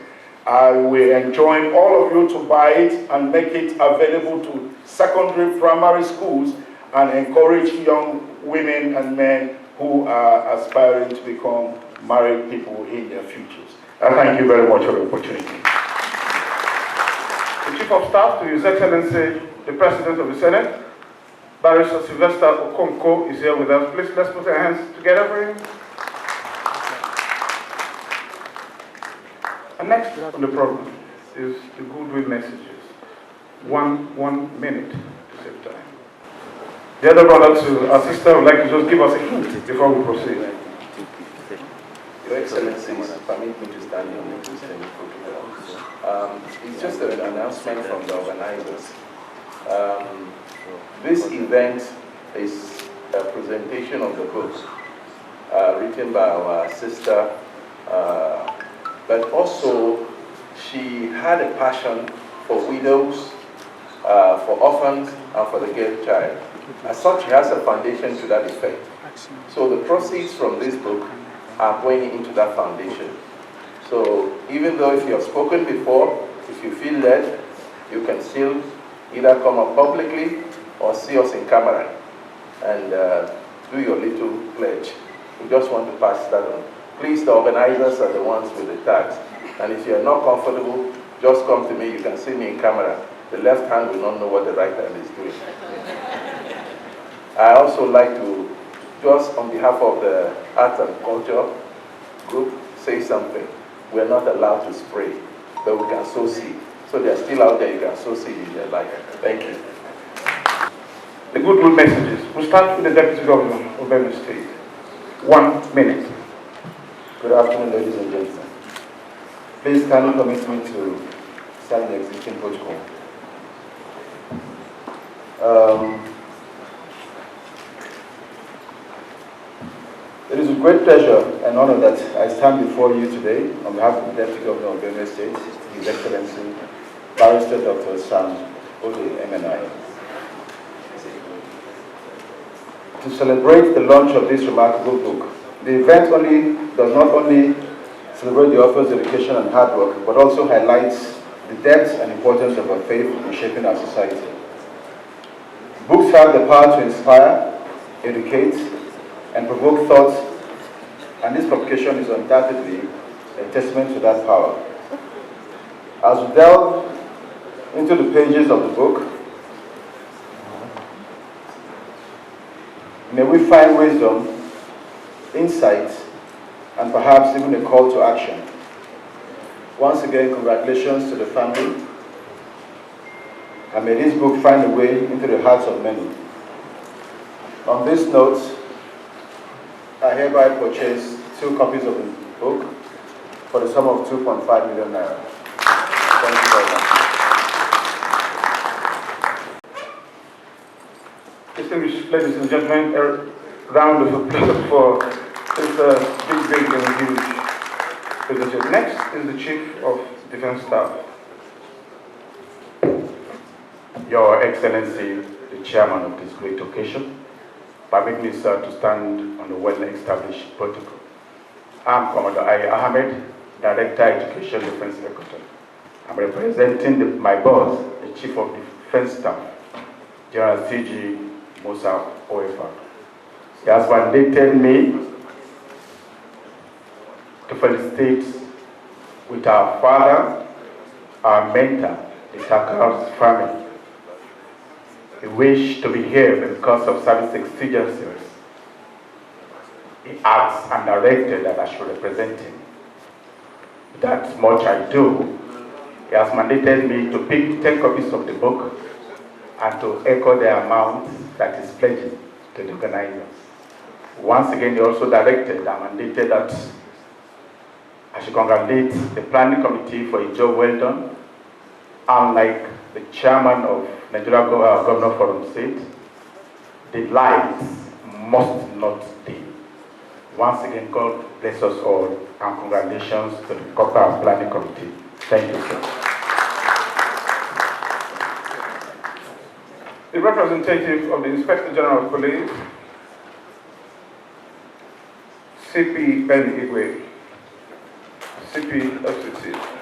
I will enjoin all of you to buy it and make it available to secondary, primary schools, and encourage young women and men who are aspiring to become married people in their futures. I thank you very much for the opportunity. The Chief of Staff to His Excellency, the President of the Senate, Barrister Sylvester Okonkwo, is here with us. Please, let's put our hands together for him. And next on the program is the goodwill messages. One minute to save time. The other brother to our sister would like to just give us a hint before we proceed. Your Excellencies, permit me to stand on the it's just an announcement from the organizers. This event is a presentation of the book written by our sister, but also she had a passion for widows, for orphans, and for the girl child. As such, she has a foundation to that effect. So the proceeds from this book are going into that foundation. So even though if you have spoken before, if you feel led, you can still either come up publicly or see us in camera and do your little pledge. We just want to pass that on. Please, the organizers are the ones with the tags. And if you're not comfortable, just come to me. You can see me in camera. The left hand will not know what the right hand is doing. I also like to, just on behalf of the Arts and Culture group, say something. We're not allowed to spray, but we can sow seed. So they're still out there, you can sow seed in their life. Thank you. The goodwill messages. We'll start with the Deputy Governor of Benue State. 1 minute. Good afternoon, ladies and gentlemen. Please kindly permit me to sign the existing protocol. Ladies and with great pleasure and honor that I stand before you today on behalf of the Deputy Governor of Benue State, His Excellency, Barrister Dr. Sam Ode MNI, to celebrate the launch of this remarkable book. The event does not only celebrate the author's dedication and hard work, but also highlights the depth and importance of our faith in shaping our society. Books have the power to inspire, educate, and provoke thought, and this publication is undoubtedly a testament to that power. As we delve into the pages of the book, may we find wisdom, insight, and perhaps even a call to action. Once again, congratulations to the family, and may this book find a way into the hearts of many. On this note, I hereby purchase 2 copies of the book for the sum of 2.5 million naira. Thank you very much. Distinguished ladies and gentlemen, a round of applause for this big and huge presentation. Next is the Chief of Defense Staff. Your Excellency, the Chairman of this great occasion, permit me, sir, to stand on a well-established protocol. I'm Commodore I. Ahmed, Director, Education Defense Secretary. I'm representing my boss, the Chief of Defense Staff, General C.G. Musa Oefa. He has mandated me to felicitate with our father, our mentor, the Tarka's family. He wished to be here because of service exigencies. He asked and directed that I should represent him. That much I do. He has mandated me to pick 10 copies of the book and to echo the amount that is pledged to the organizers. Once again, he also directed and mandated that I should congratulate the planning committee for a job well done. Unlike the chairman of Nigeria Governor Forum said, the lights must not dim. Once again, God bless us all, and congratulations to the corporate planning committee. Thank you, sir. The representative of the Inspector General of Police, CP Ben Igwe, CP FCC.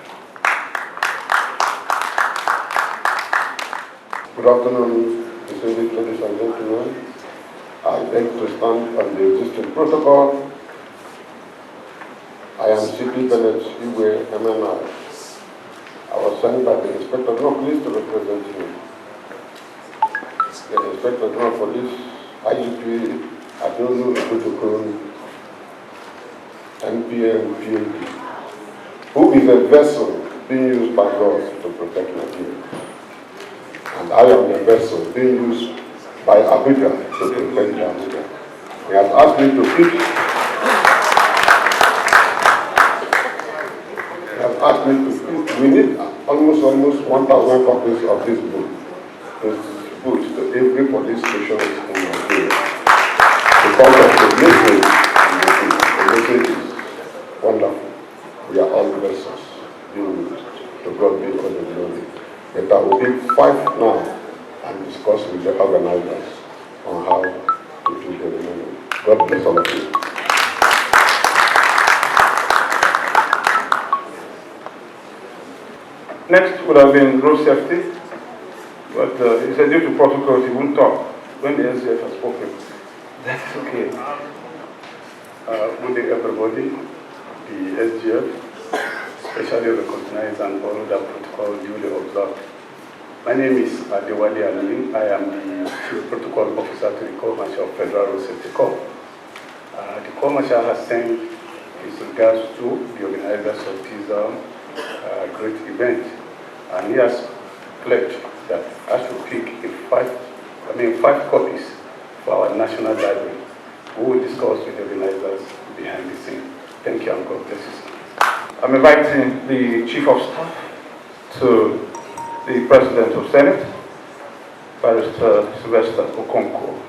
Good afternoon, distinguished ladies and gentlemen. I beg to stand on the existing protocol. I am CP Bennett Igwe MNI. I was sent by the Inspector General of Police to represent me. The Inspector General of Police, IGP Adolu Ekutukun, NPM PAD, who is a vessel being used by God to protect Nigeria. And I am the vessel being used by Abuja to protect Abuja. He has asked me to pick. He has asked me to pick. We need almost 1,000 copies of this book to put to every police station in Nigeria. Because of the message and the book. The message is wonderful. We are all vessels being used. To God be all the glory. But I will pick 5 now and discuss with the organizers on how to do the remaining. God bless all of you. Next would have been road safety, but he said due to protocols he won't talk when the NCF has spoken. That's okay. Good day everybody, the SGF, especially recognized and all that protocol duly observed. My name is Adewale Alin. I am the Chief Protocol Officer to the Corps Marshal of Federal Road Safety Corps. The Corps Marshal has sent his regards to the organizers of this great event, and he has pledged that I should pick 5 copies for our National Library. We will discuss with the organizers behind the scene. Thank you and God bless you. I'm inviting the Chief of Staff to the President of Senate, Barrister Sylvester Okonkwo.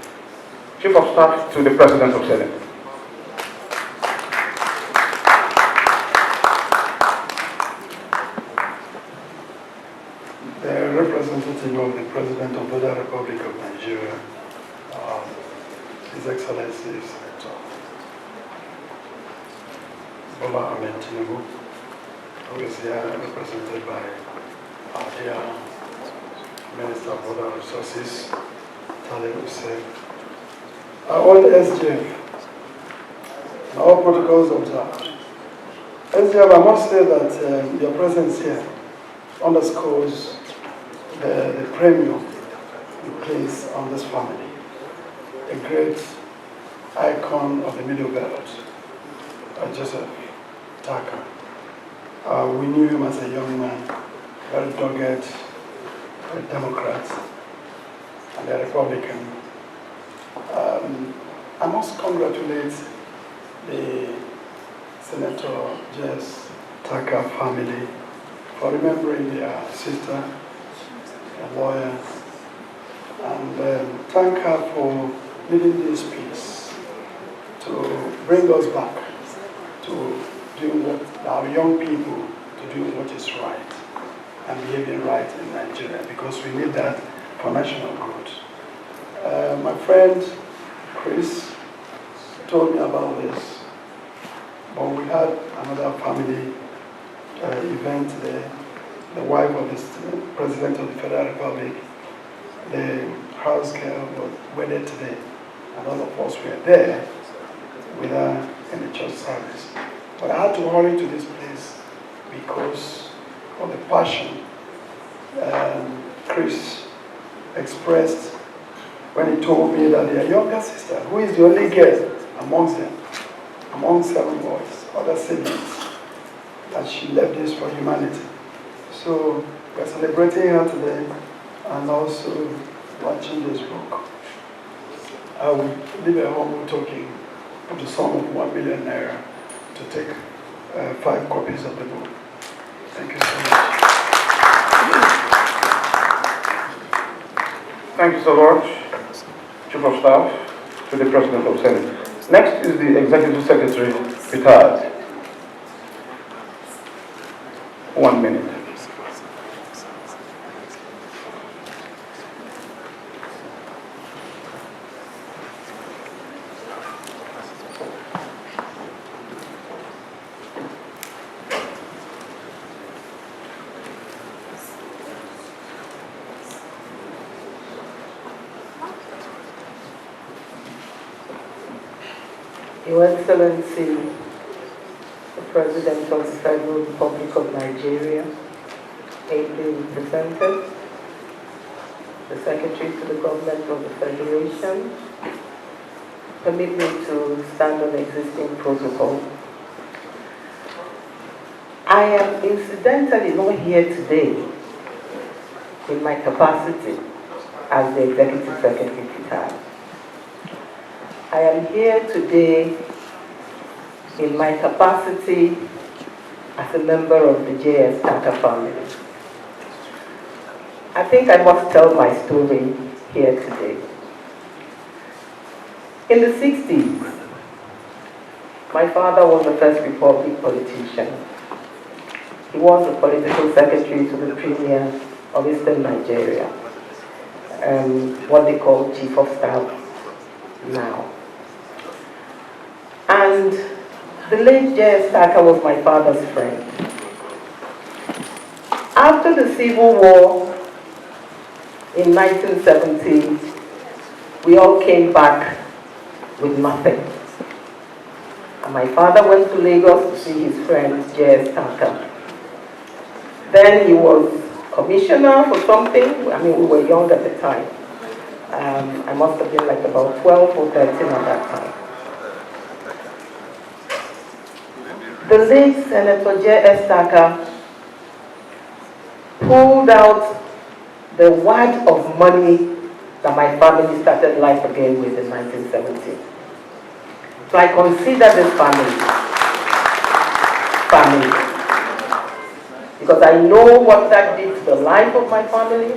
Chief of Staff to the President of Senate. name of the President of the Republic of Nigeria, His Excellency Senator Bola Ahmed Tinubu, who is here represented by our dear Minister of Water Resources, Fateh Hussein, our own SGF, and all protocols observed. SGF, I must say that your presence here underscores the premium you place on this family, a great icon of the Middle Belt, Joseph Tarka. We knew him as a young man, very dogged, a Democrat, and a Republican. I must congratulate the Senator J.S. Tarka family for remembering their sister, a lawyer, and thank her for leading this peace to bring us back to doing what our young people, to do what is right and behaving right in Nigeria, because we need that for national good. My friend Chris told me about this, but we had another family event there. The wife of the President of the Federal Republic, the house girl, was wedded today, and all of us were there with her in the church service. But I had to hurry to this place because of the passion Chris expressed when he told me that their younger sister, who is the only girl amongst them, among 7 boys, other siblings, that she left this for humanity. So we're celebrating her today and also launching this book. I will leave a humble token of the sum of 1 million naira to take 5 copies of the book. Thank you so much. Thank you so much, Chief of Staff, to the President of Senate. Next is the Executive Secretary, retired. 1 minute. Your Excellency, the President of the Federal Republic of Nigeria, ably represented, the Secretary to the Government of the Federation, permit me to stand on existing protocol. I am incidentally not here today in my capacity as the Executive Secretary to TAG. I am here today in my capacity as a member of the J.S. Tarka family. I think I must tell my story here today. In the 60s, my father was the First Republic politician. He was the political secretary to the Premier of Eastern Nigeria, what they call Chief of Staff now. And the late J.S. Tarka was my father's friend. After the Civil War in 1970, we all came back with nothing. And my father went to Lagos to see his friend J.S. Tarka. Then he was commissioner for something. I mean, we were young at the time. I must have been like about 12 or 13 at that time. The late Senator J.S. Tarka pulled out the wad of money that my family started life again with in 1970. So I consider this family. Because I know what that did to the life of my family.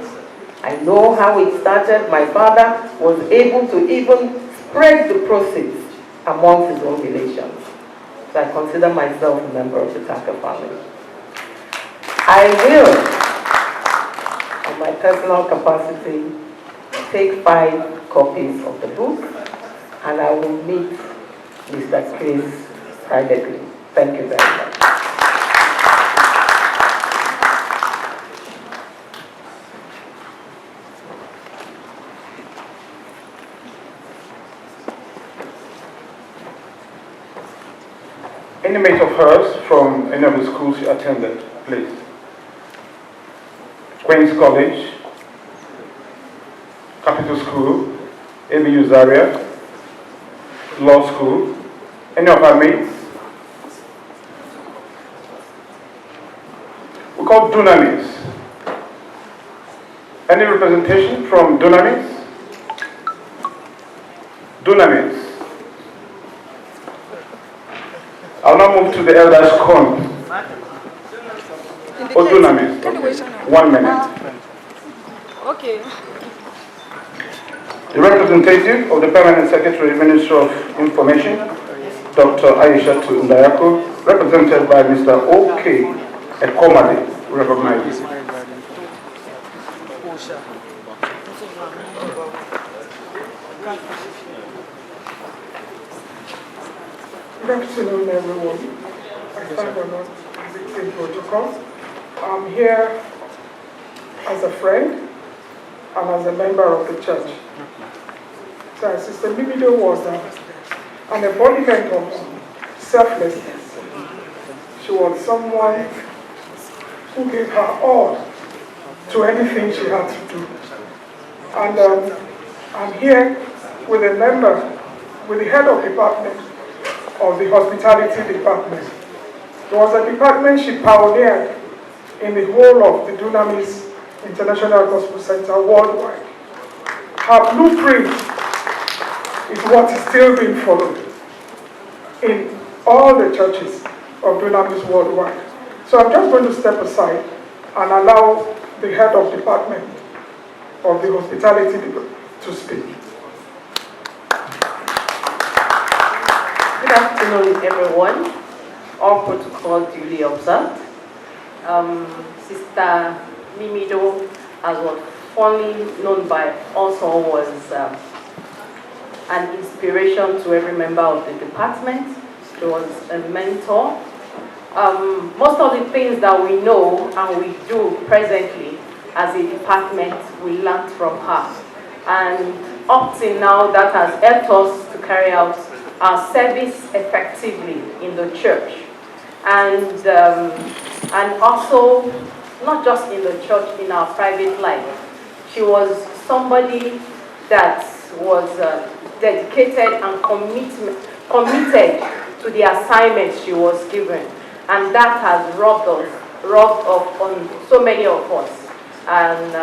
I know how it started. My father was able to even spread the proceeds amongst his own relations. So I consider myself a member of the Tarka family. I will, on my my personal capacity, take 5 copies of the book, and I will meet Mr. Chris privately. Thank you very much. Any mate of hers from any of the schools she attended, please. Queen's College, Capital School, ABU Zaria, Law School. Any of our mates? We call Dunamis. Any representation from Dunamis? Dunamis. I'll now move to the elders' con. Or Dunamis. Okay. 1 minute. Okay. The representative of the Permanent Secretary, Ministry of Information, Dr. Aisha Ndayako, represented by Mr. O.K. Ekomade, recognized. Good afternoon, everyone. I thank the Lord in protocol. I'm here as a friend and as a member of the church. So Sister Mimidoo was an embodiment of selflessness. She was someone who gave her all to anything she had to do. And I'm here with a member, with the head of department of the hospitality department. It was a department she pioneered in the whole of the Dunamis International Gospel Center worldwide. Her blueprint is what is still being followed in all the churches of Dunamis worldwide. So I'm just going to step aside and allow the head of department of the hospitality to speak. Good afternoon, everyone. All protocol duly observed. Sister Mimidoo, as was fondly known by us all, was an inspiration to every member of the department. She was a mentor. Most of the things that we know and we do presently as a department, we learned from her. And up till now, that has helped us to carry out our service effectively in the church. And also, not just in the church, in our private life. She was somebody that was dedicated and committed to the assignments she was given. And that has rubbed off on so many of us. And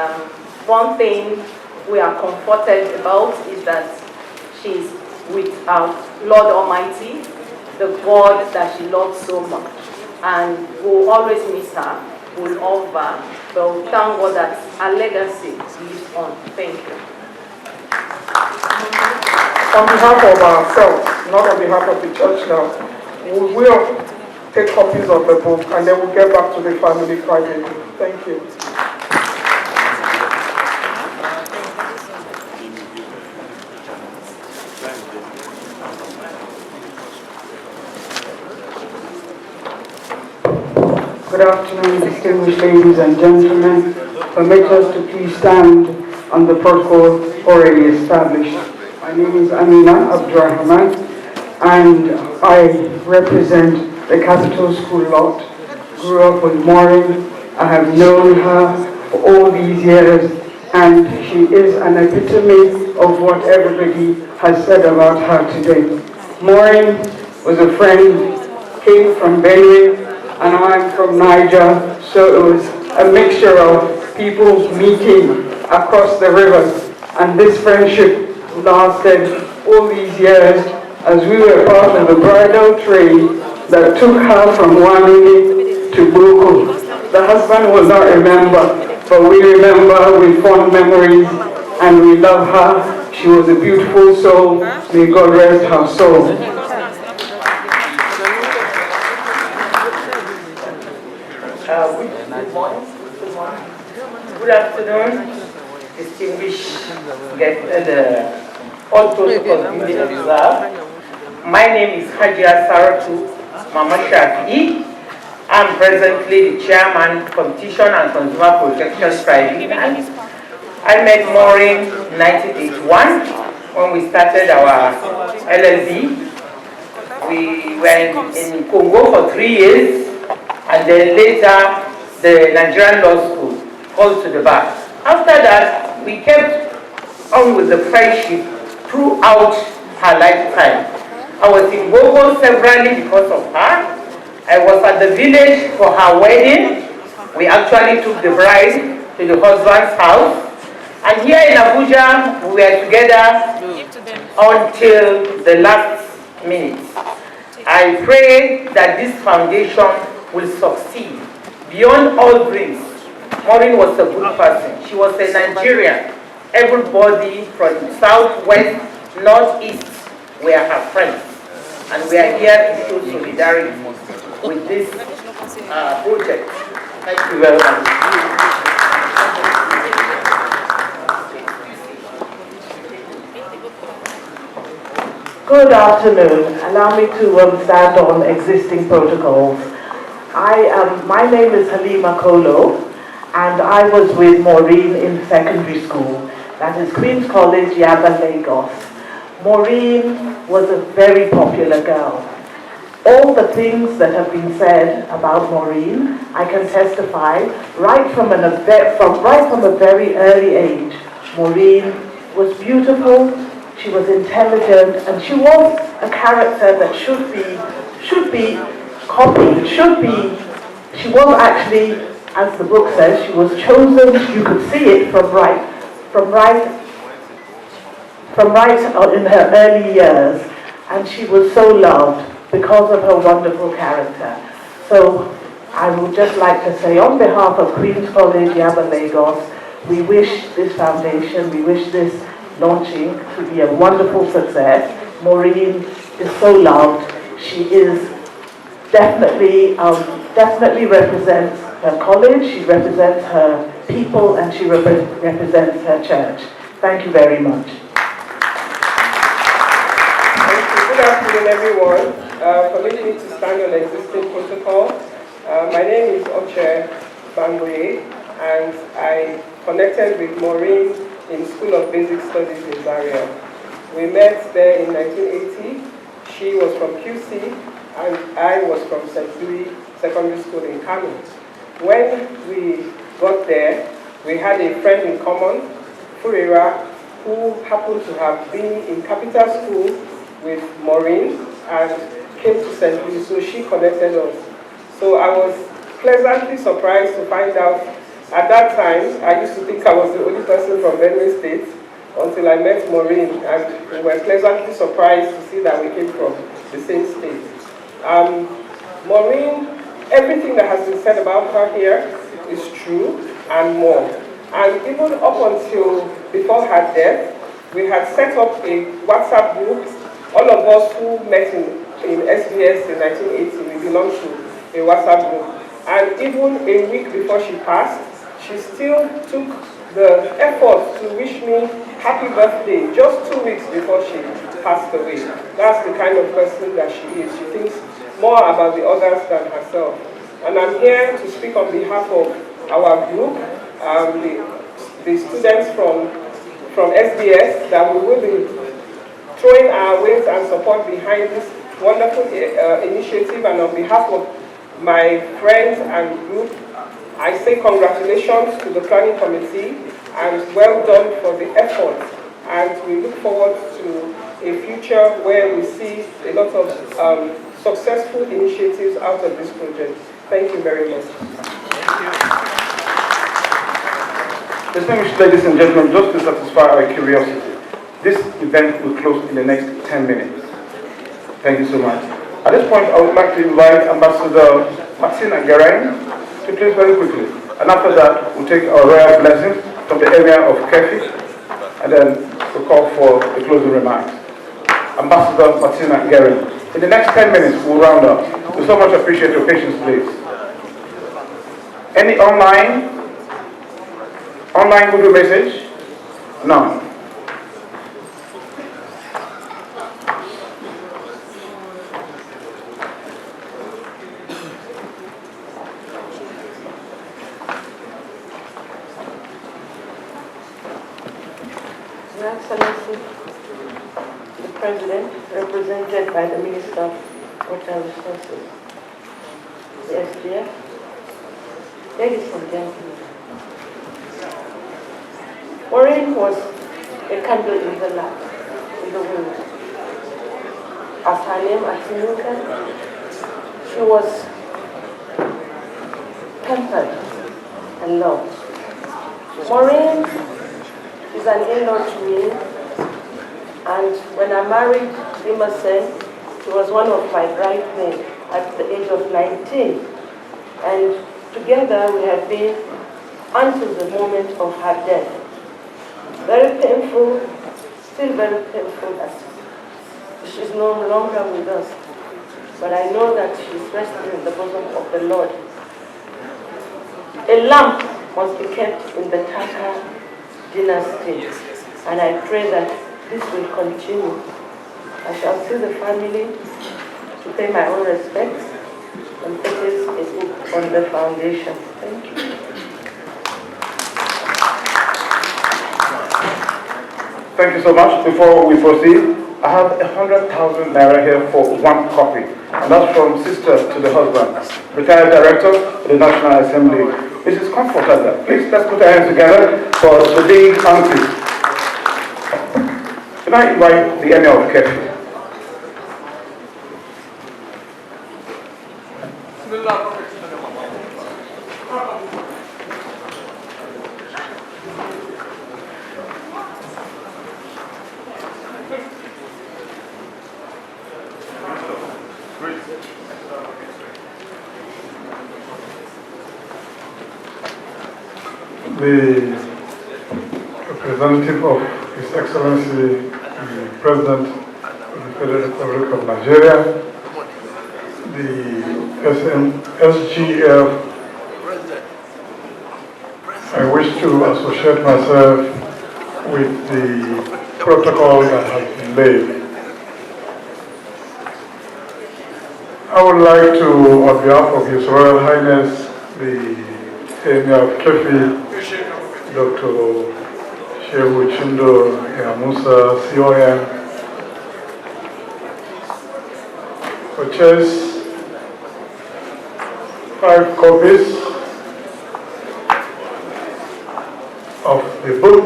one thing we are comforted about is that she's with our Lord Almighty, the God that she loves so much. And we'll always miss her, we'll love her, but we'll thank God that her legacy lives on. Thank you. On behalf of ourselves, not on behalf of the church now, we will take copies of the book and then we'll get back to the family privately. Thank you. Good afternoon, distinguished ladies and gentlemen. Permit us to please stand on the protocol already established. My name is Amina Abdurrahman, and I represent the Capital School lot. Grew up with Maureen. I have known her for all these years, and she is an epitome of what everybody has said about her today. Maureen was a friend, came from Benue, and I'm from Niger, so it was a mixture of people meeting across the river. And this friendship lasted all these years as we were part of the bridal train that took her from Wamini to Boko. The husband will not remember, but we remember with fond memories, and we love her. She was a beautiful soul. May God rest her soul. Good morning. Good afternoon, distinguished guests and all protocols duly observed. My name is Hajia Saratu Mama Shafi. I'm presently the chairman, Competition and Consumer Protection Tribunal. I met Maureen in 1981 when we started our LLB. We were in Congo for 3 years, and then later the Nigerian Law School called to the bar. After that, we kept on with the friendship throughout her lifetime. I was in Bogo severally because of her. I was at the village for her wedding. We actually took the bride to the husband's house. And here in Abuja, we were together until the last minute. I pray that this foundation will succeed beyond all dreams. Maureen was a good person. She was a Nigerian. Everybody from south, west, northeast were her friends. And we are here to show solidarity with this project. Thank you very much. Good afternoon. Allow me to stand on existing protocols. My name is Halima Kolo, and I was with Maureen in secondary school. That is Queen's College, Yaba, Lagos. Maureen was a very popular girl. All the things that have been said about Maureen, I can testify right from a very early age. Maureen was beautiful, she was intelligent, and she was a character that should be copied, she was actually, as the book says, she was chosen, you could see it from right in her early years, and she was so loved because of her wonderful character. So I would just like to say, on behalf of Queen's College, Yaba, Lagos, we wish this foundation, we wish this launching to be a wonderful success. Maureen is so loved. She is definitely represents her college, she represents her people, and she represents her church. Thank you very much. Good afternoon, everyone. Permit me to stand on existing protocol. My name is Oche Bangoye, and I connected with Maureen in School of Basic Studies in Zaria. We met there in 1980. She was from QC, and I was from St. Louis Secondary School in Kano. When we got there, we had a friend in common, Furera, who happened to have been in Capital School with Maureen and came to St. Louis, so she connected us. So I was pleasantly surprised to find out, at that time, I used to think I was the only person from Benue State until I met Maureen, and we were pleasantly surprised to see that we came from the same state. Maureen, everything that has been said about her here is true and more. And even up until before her death, we had set up a WhatsApp group. All of us who met in SBS in 1980, we belonged to a WhatsApp group. And even a week before she passed, she still took the effort to wish me happy birthday just 2 weeks before she passed away. That's the kind of person that she is. She thinks more about the others than herself. And I'm here to speak on behalf of our group, the students from SBS, that we will be throwing our weight and support behind this wonderful initiative. And on behalf of my friends and group, I say congratulations to the planning committee and well done for the effort. And we look forward to a future where we see a lot of successful initiatives out of this project. Thank you very much. Distinguished ladies and gentlemen, just to satisfy our curiosity, this event will close in the next 10 minutes. Thank you so much. At this point, I would like to invite Ambassador Martina Gerain to please very quickly. And after that, we'll take our royal blessings from the area of Kefi, and then we'll call for the closing remarks. Ambassador Martina Gerain. In the next 10 minutes, we'll round up. We so much appreciate your patience, please. Any online Online goodwill message? None. Your Excellency, the President, represented by the Minister of Water Resources, the SGF, ladies and gentlemen, Maureen was a candle in the light, in the wind. As her name attributed, she was tempered and loved. Maureen is an in-law to me, and when I married Emerson, she was one of my bridesmaids at the age of 19. And together we have been until the moment of her death. Very painful, still very painful as she's no longer with us. But I know that she's resting in the bosom of the Lord. A lamp must be kept in the Tarka dynasty, and I pray that this will continue. I shall see the family to pay my own respects and put this on the foundation. Thank you. Thank you so much. Before we proceed, I have 100,000 naira here for one copy, and that's from sister to the husband, retired director of the National Assembly, Mrs. Comforter. Please, let's put our hands together for the big auntie. Can I invite the Emir of Kefi? The representative of His Excellency, the President of the Federal Republic of Nigeria, the SGF, I wish to associate myself with the protocol that has been laid. I would like to, on behalf of His Royal Highness, the Emir of Kefi, Dr. Shehu Chindo Musa, CON, purchase 5 copies of the book,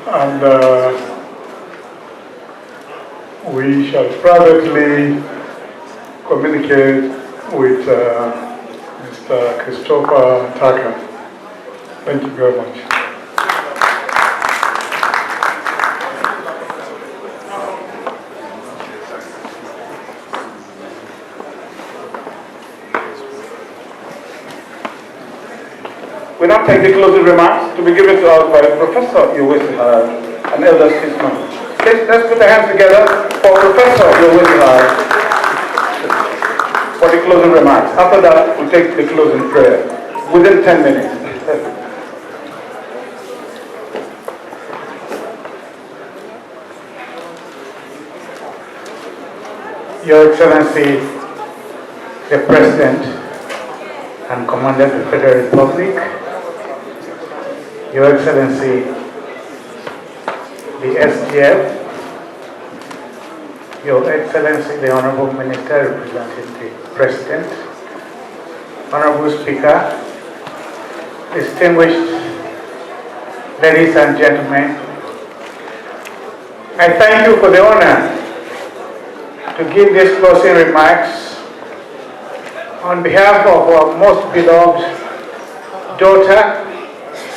and we shall privately communicate with Mr. Christopher Tarka. Thank you very much. We now take the closing remarks to be given to us by Professor Yowesi, an elder statesman. Let's put our hands together for Professor Yowesi for the closing remarks. After that, we take the closing prayer within 10 minutes. Your Excellency, the President and Commander of the Federal Republic, Your Excellency, the SGF, Your Excellency, the Honorable Minister representing the President, Honorable Speaker, distinguished ladies and gentlemen, I thank you for the honor to give these closing remarks on behalf of our most beloved daughter,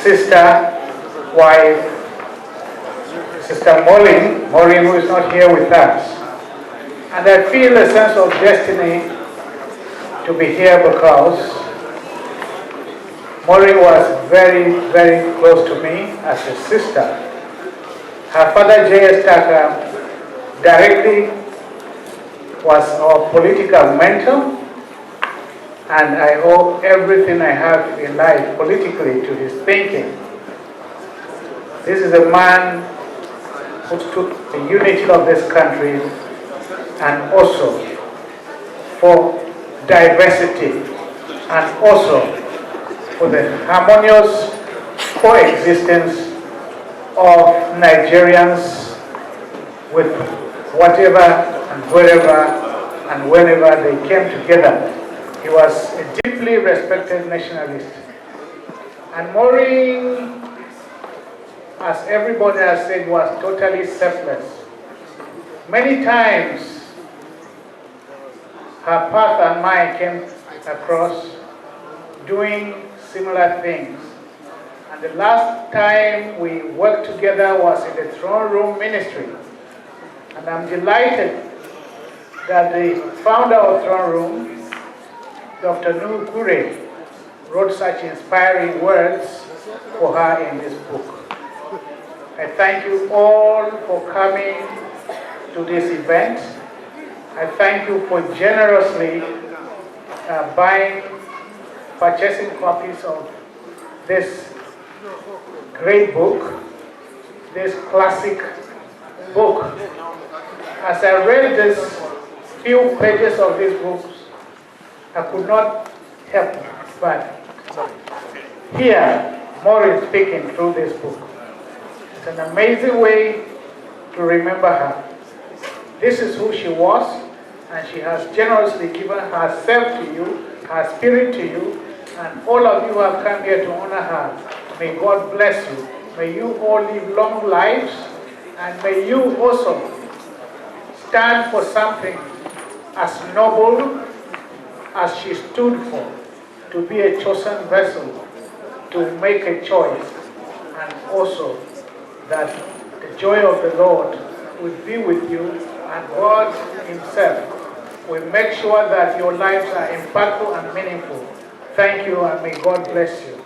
sister, wife, Sister Maureen, who is not here with us. And I feel a sense of destiny to be here because Maureen was very, very close to me as a sister. Her father, J.S. Tarka, directly was our political mentor, and I owe everything I have in life politically to his thinking. This is a man who stood for the unity of this country and also for diversity and also for the harmonious coexistence of Nigerians with whatever and wherever and whenever they came together. He was a deeply respected nationalist. And Maureen, as everybody has said, was totally selfless. Many times, her path and mine came across doing similar things. And the last time we worked together was in the throne room ministry. And I'm delighted that the founder of Throne Room, Dr. Nuhu Kure, wrote such inspiring words for her in this book. I thank you all for coming to this event. I thank you for generously purchasing copies of this great book, this classic book. As I read this few pages of this book, I could not help but hear Maureen speaking through this book. It's an amazing way to remember her. This is who she was, and she has generously given herself to you, her spirit to you, and all of you who have come here to honor her. May God bless you. May you all live long lives, and may you also stand for something as noble as she stood for, to be a chosen vessel, to make a choice, and also that the joy of the Lord will be with you, and God Himself will make sure that your lives are impactful and meaningful. Thank you, and may God bless you.